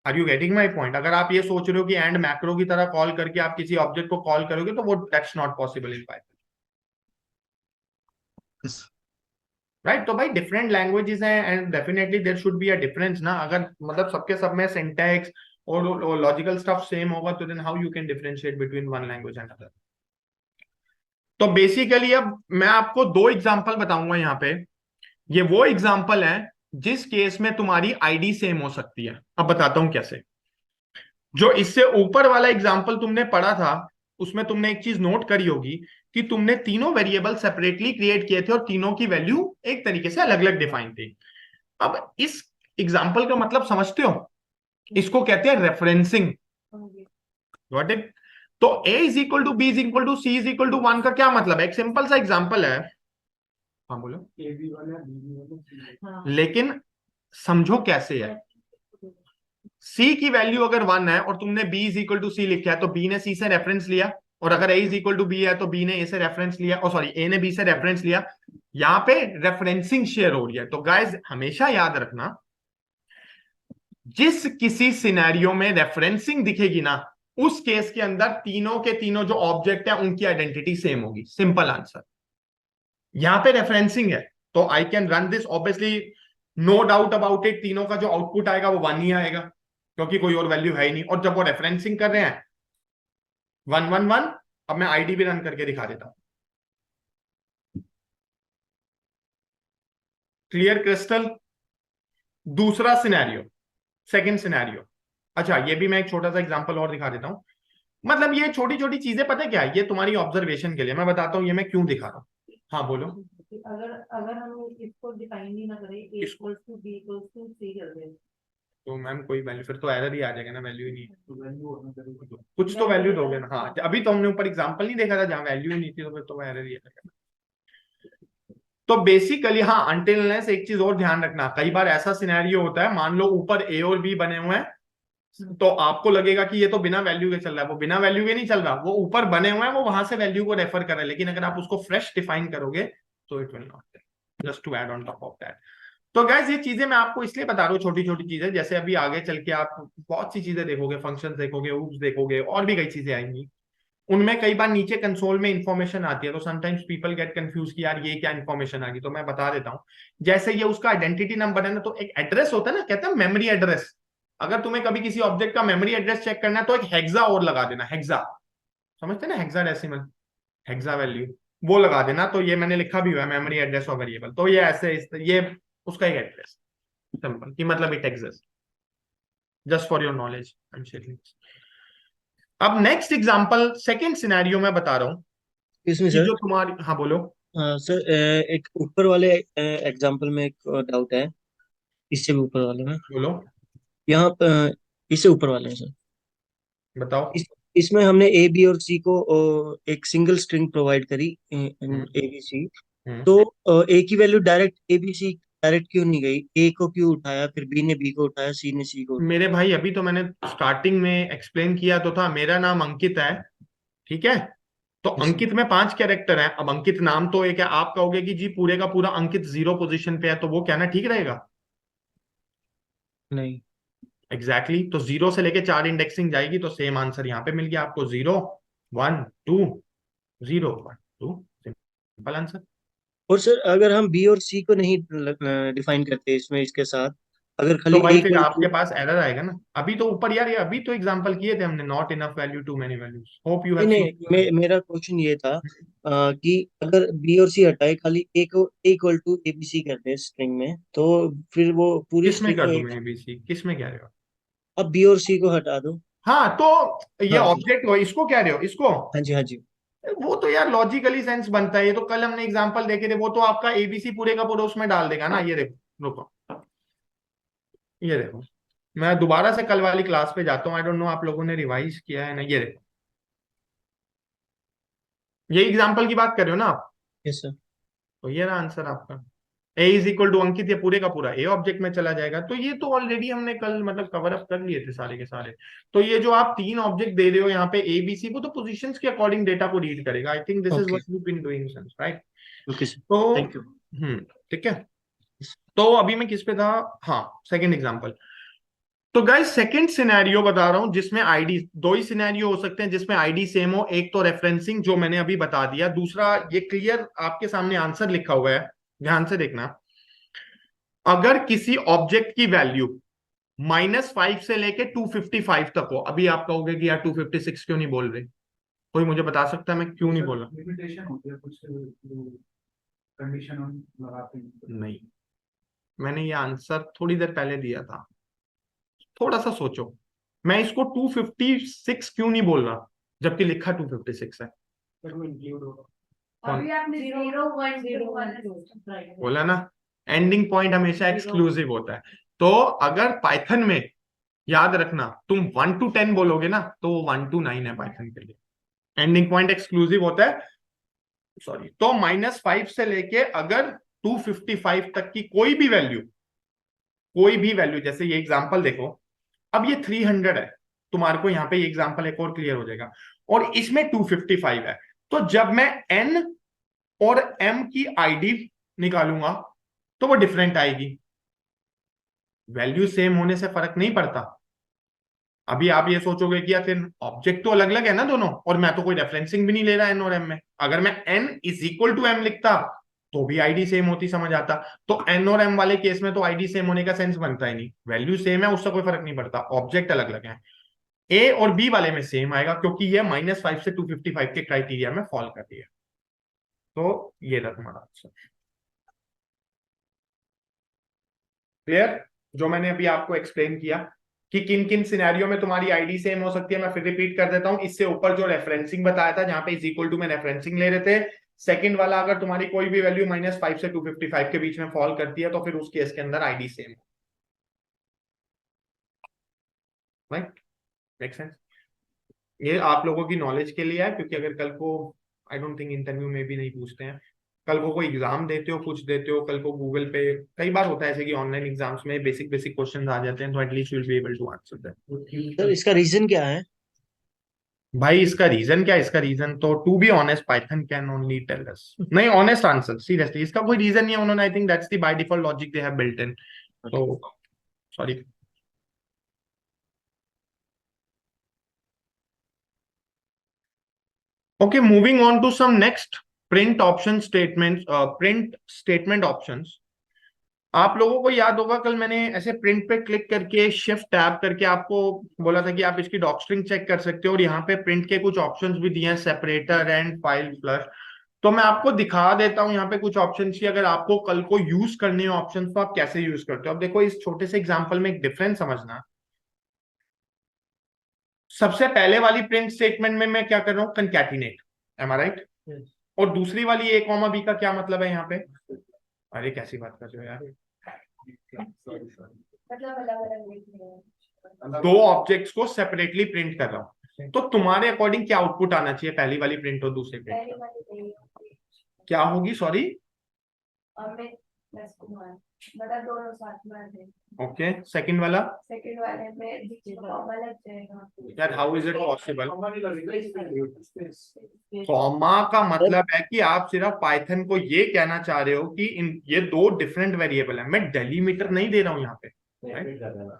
Are you getting my point? अगर आप ये सोच रहे हो कि एंड मैक्रो की तरह कॉल करके आप किसी ऑब्जेक्ट को कॉल करोगे, तो वो that's not possible in Python, Yes. Right. तो भाई डिफरेंट लैंग्वेजेस हैं and definitely there should be a difference ना। अगर मतलब सबके सब में सिंटैक्स और लॉजिकल स्टफ सेम होगा, तो then how you can differentiate between one language and other. तो बेसिकली अब मैं आपको 2 एग्जांपल बताऊंगा यहाँ पे। ये वो एग्जांपल है जिस केस में तुम्हारी आईडी सेम हो सकती है। अब बताता हूं कैसे। जो इससे ऊपर वाला एग्जांपल तुमने पढ़ा था, उसमें तुमने एक चीज नोट करी होगी कि तुमने तीनों वेरिएबल सेपरेटली क्रिएट किए थे और तीनों की वैल्यू एक तरीके से अलग अलग डिफाइन थी। अब इस एग्जांपल का मतलब समझते हो? इसको कहते हैं रेफरेंसिंग। Got it? तो a is equal to B is equal to C is equal to 1 का क्या मतलब है? एक सिंपल सा एग्जांपल है। हाँ बोलो। हाँ। लेकिन समझो कैसे है। c की वैल्यू अगर 1 है और तुमने b इज इक्वल टू सी लिखा है, तो b ने c से रेफरेंस लिया, और अगर a is equal to b है तो b ने a से रेफरेंस लिया, और सॉरी a ने b से रेफरेंस लिया। यहां पे रेफरेंसिंग शेयर हो रही है। तो गाइस हमेशा याद रखना, जिस किसी सिनेरियो में रेफरेंसिंग दिखेगी ना, उस केस के अंदर तीनों के तीनों जो ऑब्जेक्ट है उनकी आइडेंटिटी सेम होगी। Simple answer. यहां पे रेफरेंसिंग है तो I can run this, obviously no doubt about it, तीनों का जो आउटपुट आएगा वो 1 ही आएगा, क्योंकि कोई और वैल्यू है ही नहीं। और जब वो रेफरेंसिंग कर रहे हैं 1 1 1, अब मैं आईडी भी रन करके दिखा देता हूं। Clear crystal? दूसरा सिनेरियो, सेकंड सिनेरियो। अच्छा, ये भी मैं एक छोटा सा एग्जांपल और दिखा देता हूं। मतलब ये छोटी छोटी चीजें पता है क्या है, ये तुम्हारी ऑब्जर्वेशन के लिए मैं बताता हूँ, ये मैं क्यों दिखा रहा हूँ। हाँ बोलो। अगर अगर हम इसको डिफाइन ही ना करें, A equals to B equals to C कर दें, तो मैम कोई वैल्यू, फिर तो एरर ही आ जाएगा ना, वैल्यू ही नहीं कुछ तो वैल्यू दोगे ना। हाँ अभी तो हमने ऊपर एग्जांपल नहीं देखा था जहाँ वैल्यू ही नहीं थी, तो फिर तो एरर ही आएगा। तो बेसिकली हाँ, अनटिल अनलेस एक चीज और ध्यान रखना, कई बार ऐसा सिनेरियो होता है, मान लो ऊपर ए और बी बने हुए हैं, तो आपको लगेगा कि ये तो बिना वैल्यू के चल रहा है, वो बिना वैल्यू के नहीं चल रहा, वो ऊपर बने हुए हैं, वो वहां से वैल्यू को रेफर कर रहे हैं, लेकिन अगर आप उसको फ्रेश डिफाइन करोगे तो it will not, just to add on top of that. तो गैस ये चीजें मैं आपको इसलिए बता रहा हूँ, छोटी छोटी चीजें, जैसे अभी आगे चल के आप बहुत सी चीजें देखोगे, फंक्शन देखोगे, ऊप्स देखोगे, और भी कई चीजें आएंगी, उनमें कई बार नीचे कंसोल में इंफॉर्मेशन आती है, तो समटाइम्स पीपल गेट कंफ्यूज कि यार ये क्या इंफॉर्मेशन आ गई, तो मैं बता देता हूँ। जैसे ये उसका आइडेंटिटी नंबर है ना, तो एक एड्रेस होता है ना, कहते हैं मेमोरी एड्रेस। अगर तुम्हें कभी किसी ऑब्जेक्ट का मेमोरी एड्रेस चेक करना है, तो एक हेक्सा और लगा देना, हेक्सा, समझते हैं ना, हेक्सा डेसिमल, हेक्सा वैल्यू, वो लगा देना। तो ये मैंने लिखा भी हुआ है, मेमोरी एड्रेस और वेरिएबल, तो ये ऐसे ये उसका एक एड्रेस, सिंपल, कि मतलब it exist, just for your knowledge I am sharing. अब नेक्स्ट एग्जांपल, सेकंड सिनेरियो में बता रहा हूं इसमें कि सर, जो तुम्हारी, हाँ बोलो। सर एक ऊपर वाले एग्जांपल में एक डाउट है, इससे भी ऊपर वाले में, बोलो, यहाँ इससे ऊपर वाले में सर, बताओ। इसमें हमने ए बी और सी को एक सिंगल स्ट्रिंग प्रोवाइड करी, ए हम्म बी सी। हम्म तो ए की value direct A B C direct क्यों नहीं गई, ए को क्यों उठाया, फिर बी ने बी को उठाया, सी ने सी को उठाया? मेरे भाई अभी तो मैंने स्टार्टिंग में एक्सप्लेन किया तो था, मेरा नाम अंकित है, ठीक है, तो Yes, sir. अंकित में 5 कैरेक्टर हैं। अब अंकित नाम तो एक है, आप कहोगे कि जी पूरे का पूरा अंकित 0 पोजीशन पे है, तो वो कहना ठीक रहेगा? नहीं। एग्जैक्टली exactly, तो 0 से लेके 4 इंडेक्सिंग जाएगी, तो सेम आंसर यहाँ पे मिल गया आपको, 0 1 2 0 1 2, सिंपल आंसर। और सर अगर हम बी और सी को नहीं डिफाइन करते इसमें, इसके साथ, अगर तो खाली भाई एक फिर वैल्यू, आपके पास एरर आएगा ना। अभी तो ऊपर यार, ये अभी तो एग्जांपल किए थे हमने, not enough value too many values, hope you नहीं हैव सीन। नहीं, मेरा क्वेश्चन ये था कि अगर बी और सी हटाए, खाली ए को equal to A B C करते हैं स्ट्रिंग में, तो फिर वो पूरी किस में स्ट्रिंग कर को दूं एक, मैं एबीसी, किस में कह रहे हो? अब बी और सी को हटा दो। हाँ तो ये हाँ जी, ऑब्जेक्ट हो, इसको कह रहे हो, इसको? हाँ जी, हाँ जी। वो तो यार लॉजिकली सेंस बनता है, ये तो कल हमने एग्जांपल देखे थे, वो तो आपका एबीसी पूरे का पूरा उसमें डाल देगा ना। ये देखो, रुको, ये देखो, मैं दोबारा से कल वाली क्लास पे जाता हूँ, आई डोंट नो आप लोगों ने रिवाइज किया है ना। ये देखो, ये एग्जांपल की बात कर रहे हो ना आप? Yes sir. तो ये ना आंसर आपका, ए इज इक्वल टू अंकित, ये पूरे का पूरा ए ऑब्जेक्ट में चला जाएगा। तो ये तो ऑलरेडी हमने कल मतलब कवर अप कर लिए थे सारे के सारे। तो ये जो आप 3 ऑब्जेक्ट दे रहे हो यहाँ पे ए बी सी, वो तो पोजीशंस के अकॉर्डिंग डेटा को रीड करेगा। I think this is okay, what you been doing since, right? Okay sir, तो थैंक यू। ठीक है। तो अभी मैं किस पे था? हाँ, सेकंड एग्जांपल। तो गाइस सेकंड सिनेरियो बता रहा हूं, जिसमें आईडी, दो ही सिनेरियो हो सकते हैं जिसमें आईडी सेम हो। एक तो रेफरेंसिंग, जो मैंने अभी बता दिया, दूसरा ये क्लियर आपके सामने आंसर लिखा हुआ है, ध्यान से देखना। अगर किसी ऑब्जेक्ट की वैल्यू -5 से लेके 255 तक हो, अभी आप कहोगे कि यार 256 क्यों नहीं बोल रहे, कोई मुझे बता सकता है मैं क्यों नहीं बोला? लिमिटेशन होती है कुछ, कंडीशन हम लगाते हैं। नहीं, मैंने ये आंसर थोड़ी देर पहले दिया था, थोड़ा सा सोचो। मैं इसको 256 क्यों नहीं बोल रहा जबकि लिखा 256 है? फिर वो इंक्लूड होगा। कौन? अभी आपने 0 1 0 1 राइट बोला ना, एंडिंग पॉइंट हमेशा एक्सक्लूसिव होता है। तो अगर पाइथन में, याद रखना, तुम 1 to 10 बोलोगे ना, तो वो 1 to 9 है पाइथन के लिए, एंडिंग पॉइंट एक्सक्लूसिव होता है। सॉरी, तो -5 से लेके अगर 255 तक की कोई भी वैल्यू, कोई भी वैल्यू, जैसे ये एग्जांपल देखो, अब ये 300 है, तुम्हारे को यहाँ पे ये एग्जांपल एक और क्लियर हो जाएगा, और इसमें 255 है। तो जब मैं n और m की आईडी निकालूंगा तो वो डिफरेंट आएगी, वैल्यू सेम होने से फर्क नहीं पड़ता। अभी आप ये सोचोगे कि यार फिर ऑब्जेक्ट तो अलग अलग है ना दोनों, और मैं तो कोई रेफरेंसिंग भी नहीं ले रहा एन और एम में। अगर मैं n is equal to M लिखता तो भी आईडी सेम होती, समझ आता। तो एन और एम वाले केस में तो आईडी सेम होने का सेंस बनता ही नहीं, वैल्यू सेम है उससे कोई फर्क नहीं पड़ता, ऑब्जेक्ट अलग अलग है। ए और बी वाले में सेम आएगा, क्योंकि ये -5 से 255 के क्राइटेरिया में फॉल कर रही है। तो ये था तुम्हारा आंसर, क्लियर, जो मैंने अभी आपको एक्सप्लेन किया। कि किन किन सिनेरियो में तुम्हारी आईडी सेम हो सकती है। मैं फिर रिपीट कर देता हूं, इससे ऊपर जो रेफरेंसिंग बताया था जहां पे इज इक्वल टू में रेफरेंसिंग ले रहे थे, सेकंड वाला अगर तुम्हारी कोई भी वैल्यू -5 से 255 के बीच में फॉल करती है तो फिर उस केस के अंदर ID same, right? Make sense? ये आप लोगों की नॉलेज के लिए है, क्योंकि अगर कल को आई डोंट थिंक इंटरव्यू में भी नहीं पूछते हैं, कल को कोई एग्जाम देते हो, कुछ देते हो, कल को गूगल पे कई बार होता है ऐसे कि ऑनलाइन एग्जाम्स में बेसिक बेसिक क्वेश्चन आ जाते हैं, तो at least you will be able to answer that. Sir इसका रीजन क्या है? भाई इसका रीजन क्या है? इसका रीजन तो to be honest Python can only tell us, नहीं ऑनेस्ट आंसर सीरियसली, इसका कोई रीजन नहीं है। उन्होंने I think that's the by default logic they have built in, तो sorry. Okay, moving on to some next print option statements, print statement options. आप लोगों को याद होगा कल मैंने ऐसे प्रिंट पे क्लिक करके शिफ्ट टैब करके आपको बोला था कि आप इसकी डॉक स्ट्रिंग चेक कर सकते हो, और यहाँ पे प्रिंट के कुछ ऑप्शंस भी दिए हैं, सेपरेटर एंड फाइल फ्लश। तो मैं आपको दिखा देता हूँ यहाँ पे कुछ ऑप्शंस की, अगर आपको कल को यूज करने हैं ऑप्शंस तो आप कैसे यूज करते हो। अब देखो इस छोटे से एग्जांपल में एक डिफरेंस समझना। सबसे पहले वाली प्रिंट स्टेटमेंट में मैं क्या कर रहा हूँ? कंकैटिनेट, एम आई राइट? और दूसरी वाली ए कॉमा बी का क्या मतलब है यहाँ पे? अरे कैसी बात कर रहे हो यार, मतलब अलग अलग लिख रहे हैं। दो ऑब्जेक्ट्स को सेपरेटली प्रिंट कर रहा हूँ, तो तुम्हारे अकॉर्डिंग क्या आउटपुट आना चाहिए पहली वाली प्रिंट और दूसरी प्रिंट? पहली वाली नहीं, क्या होगी? सॉरी, अमित प्लस कुमार, मतलब दोनों साथ में आते हैं। ओके। सेकंड वाला सेकंड वाले में बीच में कॉमा लग जाएगा। यार, हाउ इज इट पॉसिबल? हमारी लगेगा स्पेस। कॉमा का मतलब है कि आप सिर्फ पाइथन को ये कहना चाह रहे हो कि ये दो डिफरेंट वेरिएबल है, मैं डेलीमीटर नहीं दे रहा हूँ यहाँ पे, right?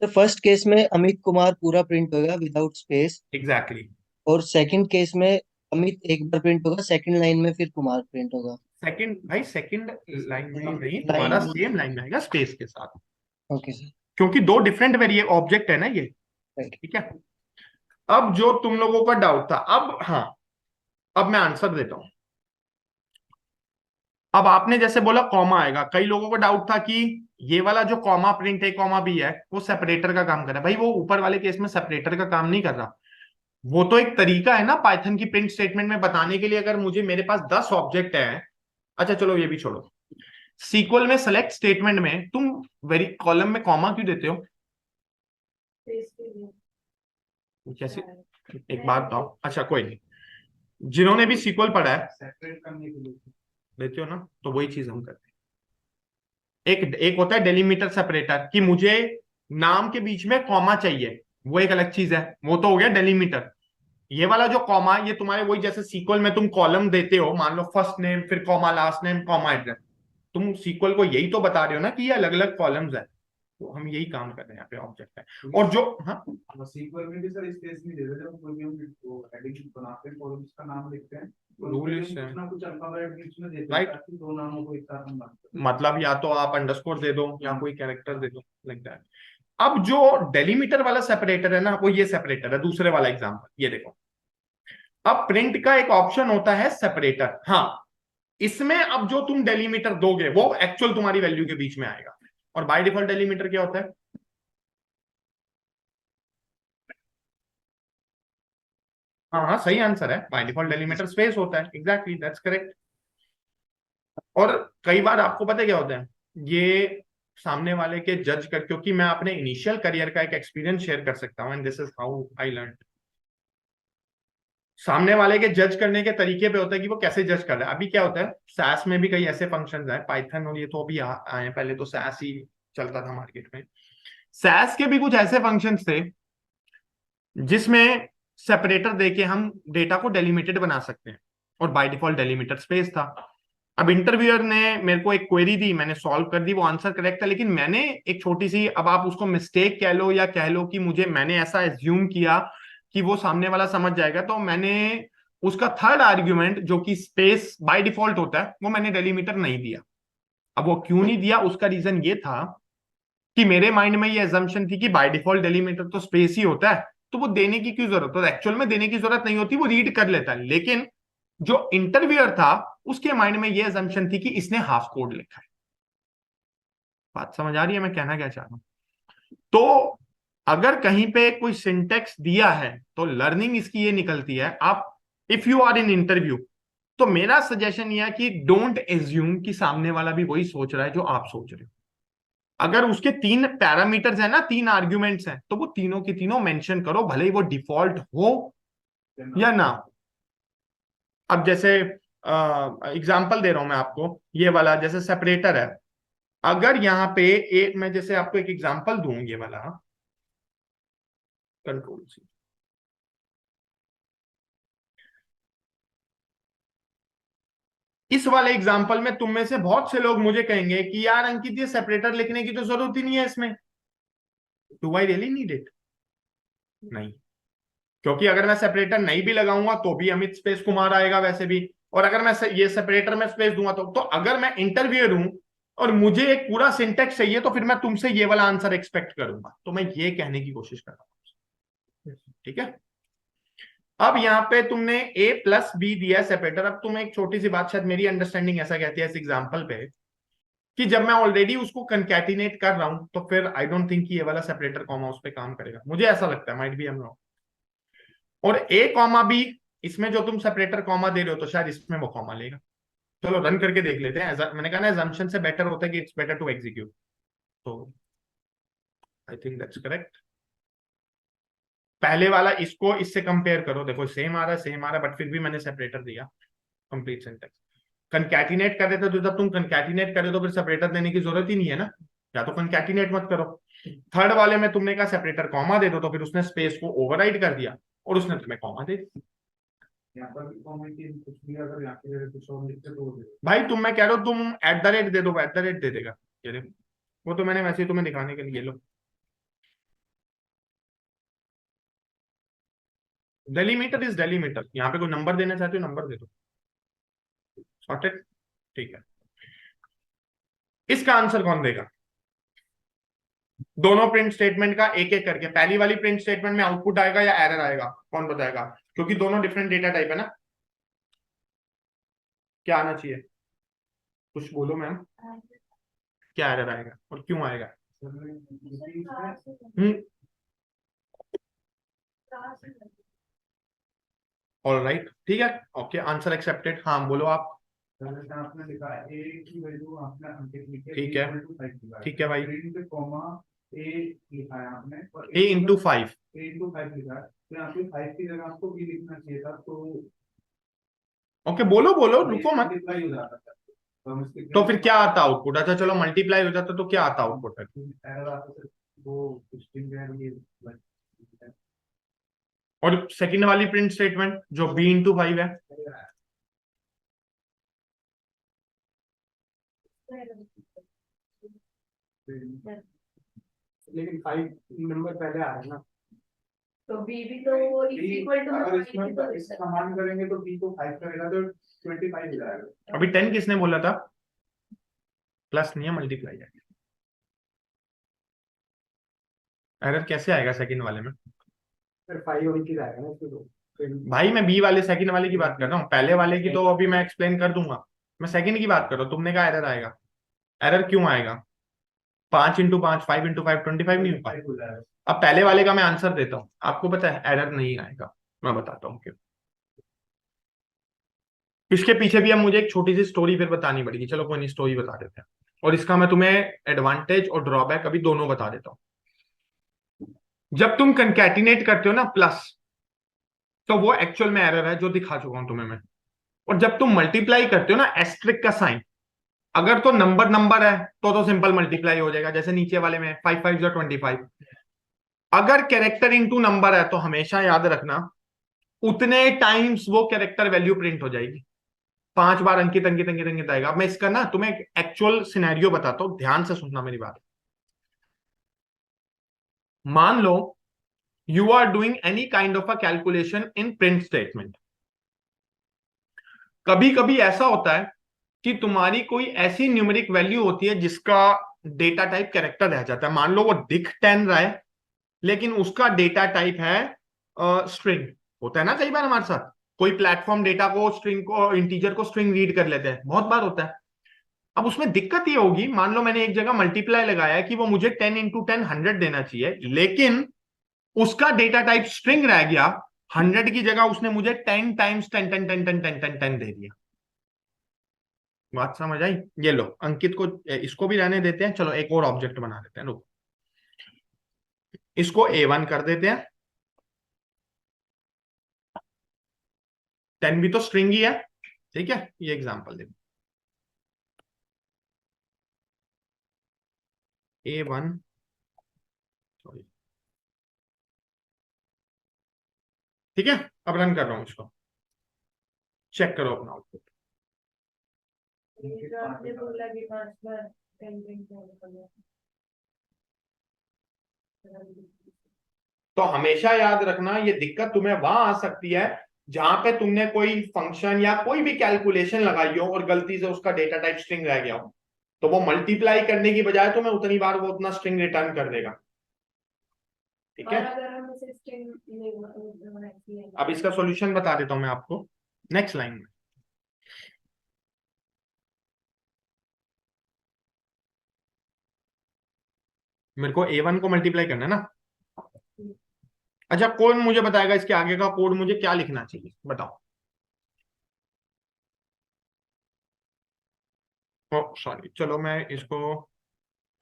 तो फर्स्ट केस में अमित कुमार पूरा प्रिंट होगा विदाउट स्पेस, एग्जैक्टली। और सेकंड केस में अमित एक बार प्रिंट होगा, सेकंड लाइन में फिर कुमार प्रिंट होगा। सेकंड भाई, सेकंड लाइन में नहीं, तुम्हारा सेम लाइन में आएगा स्पेस के साथ, ओके सर, क्योंकि दो डिफरेंट वेरिएबल ऑब्जेक्ट है ना ये, राइट। ठीक है। अब जो तुम लोगों का डाउट था, अब हाँ, अब मैं आंसर देता हूं। अब आपने जैसे बोला कॉमा आएगा, कई लोगों को डाउट था कि ये वाला जो कॉमा प्रिंट ए कॉमा बी है वो सेपरेटर का काम कर रहा है। भाई वो ऊपर वाले केस में सेपरेटर का काम नहीं कर रहा, वो तो एक तरीका है ना पाइथन की प्रिंट स्टेटमेंट में बताने के लिए। अगर मुझे मेरे पास 10 ऑब्जेक्ट है, अच्छा चलो ये भी छोड़ो, सीक्वल में सेलेक्ट स्टेटमेंट में तुम वेरी कॉलम में कॉमा क्यों देते हो? स्पेस के लिए कैसे? एक बात बताओ, अच्छा कोई नहीं, जिन्होंने भी सीक्वल पढ़ा है सेपरेट करने के लिए देते हो ना, तो वही चीज हम करते हैं। एक होता है डेलीमीटर सेपरेटर, कि मुझे नाम के बीच में कॉमा चाहिए, वो एक अलग चीज है, वो तो हो गया डेलीमीटर। ये वाला जो कॉमा, ये तुम्हारे वही जैसे सीक्वल में तुम कॉलम देते हो, मान लो फर्स्ट नेम फिर comma last name comma address, तुम सीक्वल को यही तो बता रहे हो ना कि ये अलग अलग कॉलम्स है, तो हम यही काम कर रहे हैं यहाँ पे ऑब्जेक्ट है। और जो हाँ सीक्वल में भी सर स्पेस नहीं देते, जब कोई भी हम हेडिंग बनाते हैं कॉलम्स का नाम लिखते हैं तो रूल उसमें इज कुछ ना कुछ अल्फाबेट बीच में देते हैं राइट, ताकि दो नामों को एक साथ हम बात करें। मतलब या तो आप अंडरस्कोर दे दो या कोई कैरेक्टर दे दो, लाइक दैट। अब जो डेलीमीटर वाला सेपरेटर है ना, वो ये सेपरेटर है, दूसरे वाला एग्जांपल ये देखो। अब प्रिंट का एक ऑप्शन होता है सेपरेटर, हाँ, इसमें अब जो तुम डेलीमीटर दोगे वो एक्चुअल तुम्हारी वैल्यू के बीच में आएगा। और बाय डिफॉल्ट डेलीमीटर क्या होता है? हाँ हाँ, सही आंसर है, बाय डिफॉल्ट डेलीमीटर स्पेस होता है, एग्जैक्टली दैट्स करेक्ट। और कई बार आपको पता है क्या होता है, ये सामने वाले के जज कर, क्योंकि मैं अपने इनिशियल करियर का एक एक्सपीरियंस शेयर कर सकता हूं, and this is how I learn. सामने वाले के जज करने के तरीके पे होता है कि वो कैसे जज कर रहा है। अभी क्या होता है, सैस में भी कई ऐसे फंक्शंस हैं, पाइथन और ये तो अभी आए, पहले तो सैस ही चलता था मार्केट में। सैस के भी कुछ ऐसे फंक्शंस थे जिसमें सेपरेटर देके हम डेटा को डेलिमिटेड बना सकते हैं, और बाय डिफॉल्ट डेलिमिटर स्पेस था। अब इंटरव्यूअर ने मेरे को एक क्वेरी दी, मैंने सॉल्व कर दी, वो आंसर करेक्ट था, लेकिन मैंने एक छोटी सी, अब आप उसको मिस्टेक कह लो या कह लो कि मैंने ऐसा एज्यूम किया कि वो सामने वाला समझ जाएगा, तो मैंने उसका थर्ड आर्ग्यूमेंट जो कि स्पेस बाय डिफॉल्ट होता है, वो मैंने डेलीमीटर नहीं दिया। अब वो क्यों नहीं दिया, उसका रीजन ये था कि मेरे माइंड में ये एजम्पशन थी कि बाय डिफॉल्ट डेलीमीटर तो स्पेस ही होता है, तो वो देने की क्यों जरूरत, तो एक्चुअल में देने की जरूरत नहीं होती, वो रीड कर लेता है। लेकिन जो इंटरव्यूअर था उसके माइंड में ये एजम्पशन थी कि इसने हाफ कोड लिखा है। बात समझ आ रही है मैं कहना क्या चाह रहा हूं? तो अगर कहीं पे कोई सिंटेक्स दिया है तो लर्निंग इसकी ये निकलती है, आप if you are in interview, तो मेरा सजेशन ये है कि डोंट एज्यूम कि सामने वाला भी वही सोच रहा है जो आप सोच रहे हो। अगर उसके 3 पैरामीटर्स है ना, 3 आर्ग्यूमेंट्स हैं, तो वो तीनों की तीनों मेंशन करो, भले ही वो डिफॉल्ट हो या ना हो। अब जैसे एग्जांपल दे रहा हूं मैं आपको, ये वाला जैसे सेपरेटर है, अगर यहाँ पे एक मैं जैसे आपको एक एग्जांपल दूं, ये वाला कंट्रोल सी, इस वाले एग्जांपल में तुम में से बहुत से लोग मुझे कहेंगे कि यार अंकित ये सेपरेटर लिखने की तो जरूरत ही नहीं है इसमें, do I really need it? नहीं, क्योंकि अगर मैं सेपरेटर नहीं भी लगाऊंगा तो भी अमित स्पेस कुमार आएगा वैसे भी, और अगर मैं ये सेपरेटर में स्पेस दूंगा तो अगर मैं इंटरव्यूअर हूं और मुझे एक पूरा सिंटेक्स चाहिए तो फिर मैं तुमसे ये वाला आंसर एक्सपेक्ट करूंगा। तो मैं ये कहने की कोशिश कर रहा हूं, ठीक है। अब यहाँ पे तुमने a प्लस बी दिया है सेपरेटर। अब तुम्हें एक छोटी सी बात, शायद मेरी अंडरस्टैंडिंग ऐसा कहती है इस एग्जांपल पे, कि जब मैं ऑलरेडी उसको कंकैटिनेट कर रहा हूं तो फिर आई डोंट थिंक ये वाला सेपरेटर कॉमा उस पर काम करेगा, मुझे ऐसा लगता है, might be I am wrong. और ए कॉमा बी, इसमें जो तुम सेपरेटर कॉमा दे रहे हो तो शायद इसमें वो कॉमा लेगा। चलो रन करके देख लेते हैं। मैंने कहा ना assumption से बेटर होता है कि इट्स बेटर टू एग्जीक्यूट, तो आई थिंक दैट्स करेक्ट। पहले वाला इसको इससे कंपेयर करो, देखो सेम आ रहा है, बट फिर भी मैंने सेपरेटर दिया। कंप्लीट सेंटेंस कंकैटिनेट कर रहे थे, तो जब तुम कंकैटिनेट करे तो फिर सेपरेटर देने की जरूरत ही नहीं है ना, या तो कंकैटिनेट मत करो। थर्ड वाले में तुमने कहा सेपरेटर कॉमा दे दो, तो फिर उसने स्पेस को ओवरराइड कर दिया और उसने तुम्हें कॉमा दे दिया। यहाँ पर भी कॉमेंट कुछ भी अगर यहाँ पे जगह कुछ और लिखते तो वो दे दो। भाई तुम, मैं कह रहा हूँ तुम @ दे दो, @ दे देगा ये देखो, वो तो मैंने वैसे ही तुम्हें दिखाने के लिए, लो डेलीमीटर इज डेलीमीटर, यहाँ पे कोई नंबर देना चाहते हो नंबर दे दो, सॉर्टेड, ठीक है। इसका आंसर कौन देगा? दोनों प्रिंट स्टेटमेंट का एक एक करके, पहली वाली प्रिंट स्टेटमेंट में आउटपुट आएगा या एरर आएगा, कौन बताएगा? क्योंकि दोनों डिफरेंट डेटा टाइप है ना। क्या आना चाहिए, कुछ बोलो मैम, क्या एरर आएगा और क्यों आएगा? ऑलराइट, ठीक है, ओके, आंसर एक्सेप्टेड। हाँ बोलो आप। जैसे आपने लिखा है a की वैल्यू आपने अंकित लिखी है, ठीक है, A = 5 लिखा है। ठीक है भाई, प्रिंट कॉमा a लिखा है आपने, और a इंटू 5, a × 5 लिखा है, तो यहाँ पे 5 की जगह आपको b लिखना चाहिए था, तो ओके बोलो बोलो, रुको मत। मल्टीप्लाई हो जाता था, तो हम इसके तो फिर क्या आता आउटपुट? अच्छा चलो मल्टीप्लाई हो जाता तो क्या आता आउटपुट? एरर आता था, वो स्ट्रिंग है ये। और सेकंड वाली प्रिंट स्टेटमेंट जो b इंटू 5 है, लेकिन 5 नंबर पहले आ रहा है ना, तो बी भी तो इज इक्वल टू अगर इसमें इसका समान करेंगे तो b को 5 करेगा तो 25 हो जाएगा। अभी 10 किसने बोला था? प्लस नहीं है, मल्टीप्लाई है। एरर कैसे आएगा सेकंड वाले में? फिर 5 और की जाएगा ना इसको, भाई मैं बी वाले सेकंड वाले की बात कर रहा हूँ, पहले वाले की तो अभी मैं एक्सप्लेन कर दूंगा, मैं सेकंड की बात कर रहा हूँ। तुमने कहा एरर आएगा, एरर क्यों आएगा? 5 × 5, 5 × 5 25 नहीं होगा। हो जाएगा। अब पहले वाले का मैं आंसर देता हूँ, आपको पता है एरर नहीं आएगा, मैं बताता हूँ क्यों। इसके पीछे भी अब मुझे एक छोटी सी स्टोरी फिर बतानी पड़ेगी, चलो कोई नहीं, स्टोरी बता देते हैं, और इसका मैं तुम्हें एडवांटेज और ड्रॉबैक अभी दोनों बता देता हूँ। जब तुम कंकैटिनेट करते हो ना प्लस, तो वो एक्चुअल में एरर है जो दिखा चुका हूं तुम्हें मैं। और जब तुम मल्टीप्लाई करते हो ना एस्ट्रिक का साइन, अगर तो नंबर नंबर है तो सिंपल मल्टीप्लाई हो जाएगा, जैसे नीचे वाले में 5 5 25। अगर कैरेक्टर इंटू नंबर है तो हमेशा याद रखना उतने टाइम्स वो कैरेक्टर वैल्यू प्रिंट हो जाएगी, 5 बार अंकित अंकित अंकित अंकित आएगा। अब मैं इसका ना तुम्हें एक एक्चुअल सिनेरियो बताता हूं, ध्यान से सुनना मेरी बात। मान लो you are doing any kind of a calculation in print statement। कभी कभी ऐसा होता है कि तुम्हारी कोई ऐसी न्यूमेरिक वैल्यू होती है जिसका डेटा टाइप कैरेक्टर रह जाता है। मान लो वो दिख 10 रहा है लेकिन उसका डेटा टाइप है स्ट्रिंग। होता है ना कई बार हमारे साथ, कोई प्लेटफॉर्म डेटा को स्ट्रिंग को इंटीजर को स्ट्रिंग रीड कर लेते हैं, बहुत बार होता है। अब उसमें दिक्कत ये होगी, मान लो मैंने एक जगह मल्टीप्लाई लगाया है कि वो मुझे 10 इंटू 10 100 देना चाहिए, लेकिन उसका डेटा टाइप स्ट्रिंग रह गया, 100 की जगह उसने मुझे 10 टाइम्स 10 10 10 10 10 10 10 दे दिया। बात समझ आई? ये लो, अंकित को इसको भी रहने देते हैं, चलो एक और ऑब्जेक्ट बना देते हैं, रुको, इसको A1 कर देते हैं। 10 भी तो स्ट्रिंग ही है, ठीक है, ये एग्जांपल देखो, A1, सॉरी, ठीक है, अब रन कर रहा हूं इसको, चेक करो अपना आउटपुट। ये जो आपने बोला कि 5 बार पेंटिंग कर तो हमेशा याद रखना, ये दिक्कत तुम्हें वहां आ सकती है जहां पे तुमने कोई फंक्शन या कोई भी कैलकुलेशन लगाई हो और गलती से उसका डेटा टाइप स्ट्रिंग रह गया हो, तो वो मल्टीप्लाई करने की बजाय तुम्हें उतनी बार वो उतना स्ट्रिंग रिटर्न कर देगा, ठीक और है। अगर हम इसे स्ट्रिंग अब इसका सॉल्यूशन बता देता हूं मैं आपको नेक्स्ट लाइन में। मेरे को A1 को मल्टीप्लाई करना है ना। अच्छा, कौन मुझे बताएगा इसके आगे का कोड मुझे क्या लिखना चाहिए, बताओ। ओ सॉरी, चलो मैं इसको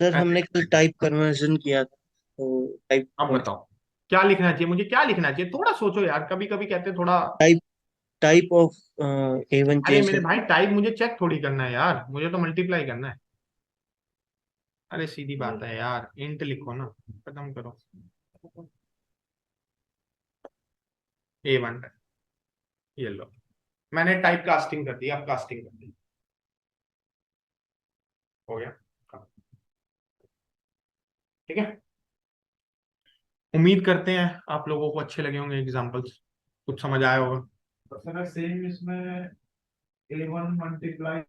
सर हमने कल टाइप कन्वर्जन किया था, तो टाइप अब बताओ क्या लिखना चाहिए मुझे, क्या लिखना चाहिए, थोड़ा सोचो यार, कभी कभी कहते हैं थोड़ा। टाइप टाइप ऑफ A1 अरे चाहिए मेरे सर। भाई, टाइप मुझे चेक थोड़ी करना है यार, मुझे तो मल्टीप्लाई करना है। अरे सीधी बात है यार, इंट लिखो ना, खत्म करो। A1, ये लो, मैंने टाइप कास्टिंग कर दी, अब कास्टिंग कर दी, हो गया, ठीक है। उम्मीद करते हैं आप लोगों को अच्छे लगे होंगे एग्जांपल्स, कुछ समझ आया होगा। तो सर सेम इसमें A1 मल्टीप्लाई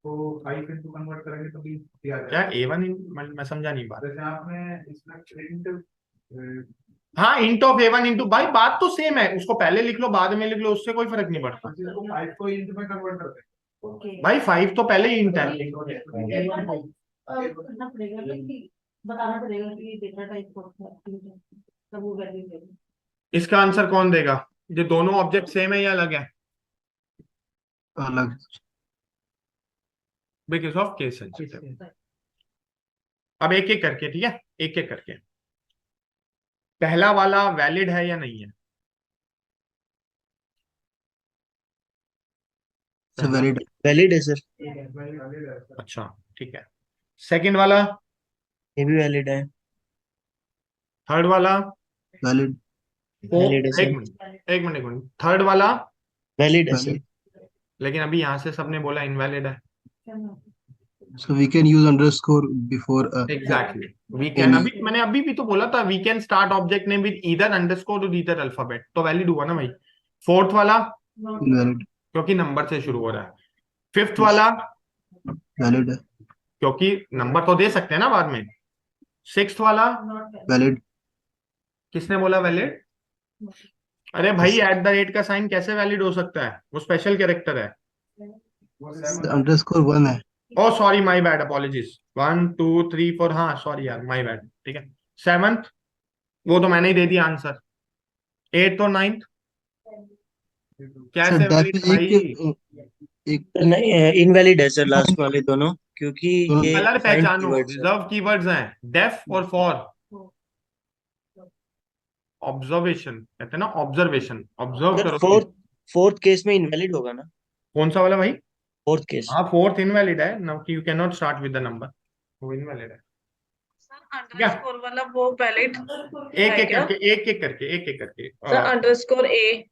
को 5 इंटू कन्वर्ट करेंगे तो भी दिया क्या जाएगा। A1 मैं समझा नहीं बात। जैसे आपने इसमें प्रिंट हाँ, इंट ऑफ A1 इंटू, भाई बात तो सेम है, उसको पहले लिख लो बाद में लिख लो, उससे कोई फर्क नहीं पड़ता। 5 को इंट में कन्वर्ट करते हैं। ओके भाई 5 तो पहले ही इंट है। करना पड़ेगा कि बताना पड़ेगा कि डेटा टाइप तब वो वैल्यू देगा। इसका आंसर कौन देगा, ये दोनों ऑब्जेक्ट सेम है या अलग है? अलग। Because of case sensitive. अब एक एक करके, ठीक है, एक एक करके, पहला वाला वैलिड है या नहीं है? वैलिड। वैलिड है सर। अच्छा, ठीक है। सेकंड वाला? ये भी वैलिड है। थर्ड वाला? वैलिड। वैलिड है एक सर। मिनट एक मिनट एक मिनट, थर्ड वाला? वैलिड है सर। वैलिड। लेकिन अभी यहां से सबने बोला इनवैलिड है। So we can use underscore before exactly, we can, any. अभी मैंने अभी भी तो बोला था, we can start object name with either underscore और ईदर अल्फाबेट, तो वैलिड हुआ ना भाई। फोर्थ वाला? Invalid. क्योंकि नंबर से शुरू हो रहा है। Fifth Yes. वाला? Valid. क्योंकि नंबर तो दे सकते हैं ना बाद में। सिक्स्थ वाला? Valid. किसने बोला वैलिड? अरे भाई, Yes. एट द रेट का साइन कैसे वैलिड हो सकता है, वो स्पेशल कैरेक्टर है। The underscore 1 है। ओ सॉरी, माय बैड, अपॉलॉजीज, 1 2 3 4, हाँ सॉरी यार, माय बैड, ठीक है। सेवंथ? वो तो मैंने ही दे दिया आंसर। एट्थ और नाइन्थ सर कैसे डेफ वैलिड एक भाई? एक नहीं, इनवैलिड है सर लास्ट वाले दोनों, क्योंकि दोनों। ये कलर फाइंड पहचानो, कीवर्ड्स है। रिजर्व कीवर्ड्स हैं, डेफ और फॉर। ऑब्जर्वेशन कहते हैं ना, ऑब्जर्वेशन, ऑब्जर्व सर करो चीज। फोर्थ केस में इनवैलिड होगा ना? कौन सा वाला भाई? Fourth case. हाँ, फोर्थ इनवैलिड है ना, you can not start with the number, वो इनवैलिड है। सर अंडरस्कोर वाला वो वैलिड एक है एक क्या? करके, एक एक करके, एक एक करके, सर अंडरस्कोर ए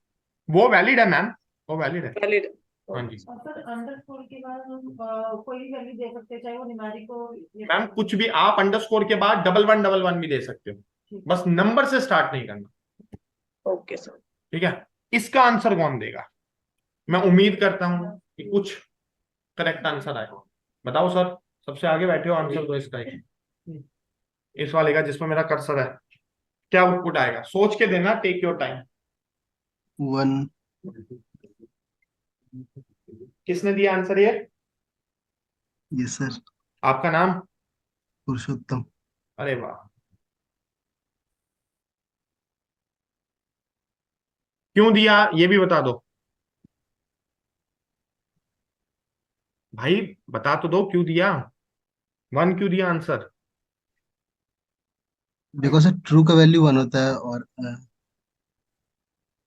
वो वैलिड है मैम, वो वैलिड है। वैलिड। हाँ जी और सर अंडरस्कोर के बाद हम कोई भी वैल्यू दे सकते हैं, चाहे वो न्यूमेरिक हो या मैम, कुछ भी आप अंडरस्कोर के बाद डबल वन भी दे सकते हो, बस नंबर से स्टार्ट नहीं करना, ओके सर। ठीक है। इसका आंसर कौन देगा? मैं उम्मीद करता हूं कि कुछ करेक्ट आंसर आएगा। बताओ सर, सबसे आगे बैठे हो, आंसर दो इसका ही, इस वाले का जिसमें मेरा कर्सर है, क्या आउटपुट आएगा, सोच के देना, टेक योर टाइम। 1। किसने दिया आंसर ये? Yes sir. आपका नाम? पुरुषोत्तम। अरे वाह, क्यों दिया ये भी बता दो भाई, बता तो दो क्यों दिया, 1 क्यों दिया आंसर? बिकॉज सर ट्रू का वैल्यू 1 होता है और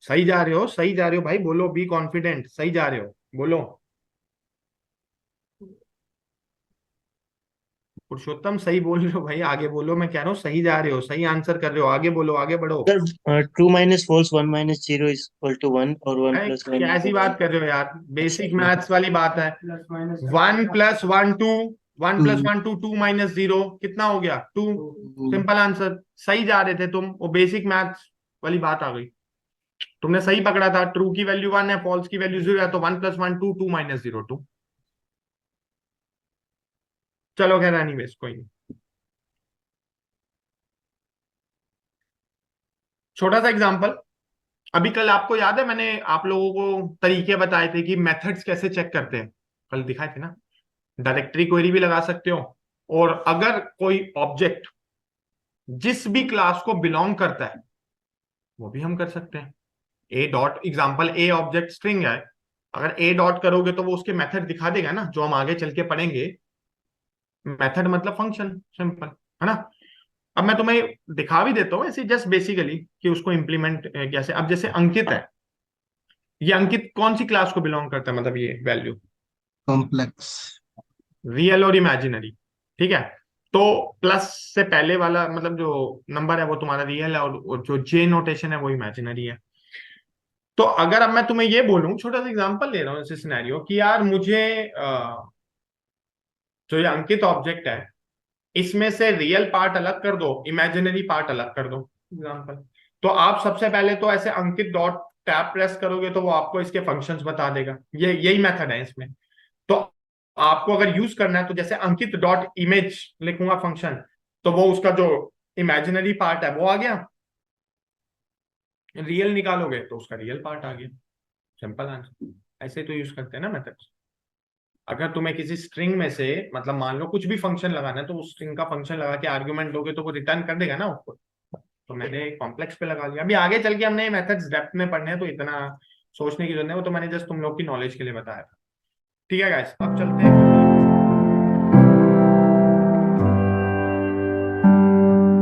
सही जा रहे हो, सही जा रहे हो भाई, बोलो, बी कॉन्फिडेंट, सही जा रहे हो, बोलो। पुरुषोत्तम सही बोल रहे हो भाई, आगे बोलो, मैं कह रहा हूँ सही जा रहे हो, सही आंसर कर रहे हो, आगे बोलो, आगे बढ़ो। Sir true minus false 1 minus 0 is equal to 1 और 1 अरे प्लस 1 कैसी बात कर रहे हो यार, बेसिक मैथ्स वाली बात है। Plus minus 1 plus 1 2, 1 plus 2। 1 2, 2 minus 0 कितना हो गया? 2। सिंपल आंसर, सही जा रहे थे तुम, वो बेसिक मैथ्स वाली बात आ गई, तुमने सही पकड़ा था, ट्रू की वैल्यू 1 है, फॉल्स की वैल्यू 0 है, तो 1 प्लस 1 2, 2 माइनस 0 2। चलो खैर, एनीवेज कोई नहीं। छोटा सा एग्जांपल, अभी कल आपको याद है मैंने आप लोगों को तरीके बताए थे कि मेथड्स कैसे चेक करते हैं, कल दिखाए थे ना। डायरेक्टरी क्वेरी भी लगा सकते हो, और अगर कोई ऑब्जेक्ट जिस भी क्लास को बिलोंग करता है वो भी हम कर सकते हैं। ए डॉट एग्जाम्पल, ए ऑब्जेक्ट स्ट्रिंग है, अगर ए डॉट करोगे तो वो उसके मेथड दिखा देगा ना, जो हम आगे चल के पढ़ेंगे। मेथड मतलब फंक्शन, सिंपल है ना। अब मैं तुम्हें दिखा भी देता हूँ ऐसे जस्ट बेसिकली कि उसको इम्प्लीमेंट कैसे। अब जैसे अंकित है, ये अंकित कौन सी क्लास को बिलोंग करता है, मतलब ये वैल्यू कॉम्प्लेक्स। रियल और इमेजिनरी, ठीक है। तो प्लस से पहले वाला मतलब जो नंबर है वो तुम्हारा रियल है, और जो जे नोटेशन है वो इमेजिनरी है। तो अगर अब मैं तुम्हें ये बोलूं, छोटा सा एग्जांपल ले रहा हूँ ऐसे सिनेरियो कि यार मुझे जो ये अंकित ऑब्जेक्ट है इसमें से रियल पार्ट अलग कर दो, इमेजिनरी पार्ट अलग कर दो, एग्जांपल। तो आप सबसे पहले तो ऐसे अंकित डॉट टैब प्रेस करोगे तो वो आपको इसके फंक्शंस बता देगा, ये यही मेथड है इसमें। तो आपको अगर यूज करना है तो जैसे अंकित डॉट इमेज लिखूंगा फंक्शन, तो वो उसका जो इमेजिनरी पार्ट है वो आ गया, रियल निकालोगे तो उसका रियल पार्ट आ गया, सिंपल आंसर। ऐसे तो यूज करते हैं ना मेथड्स। अगर तुम्हें किसी स्ट्रिंग में से मतलब मान लो कुछ भी फंक्शन लगाना है, तो उस स्ट्रिंग का फंक्शन लगा के आर्ग्यूमेंट दोगे तो वो रिटर्न कर देगा ना उसको। तो मैंने कॉम्प्लेक्स पे लगा लिया। अभी आगे चल के हमने मेथड्स डेप्थ में पढ़ने हैं, तो इतना सोचने की जरूरत नहीं, वो तो मैंने जस्ट तुम लोग की नॉलेज के लिए बताया था। ठीक है गाइस, अब चलते हैं।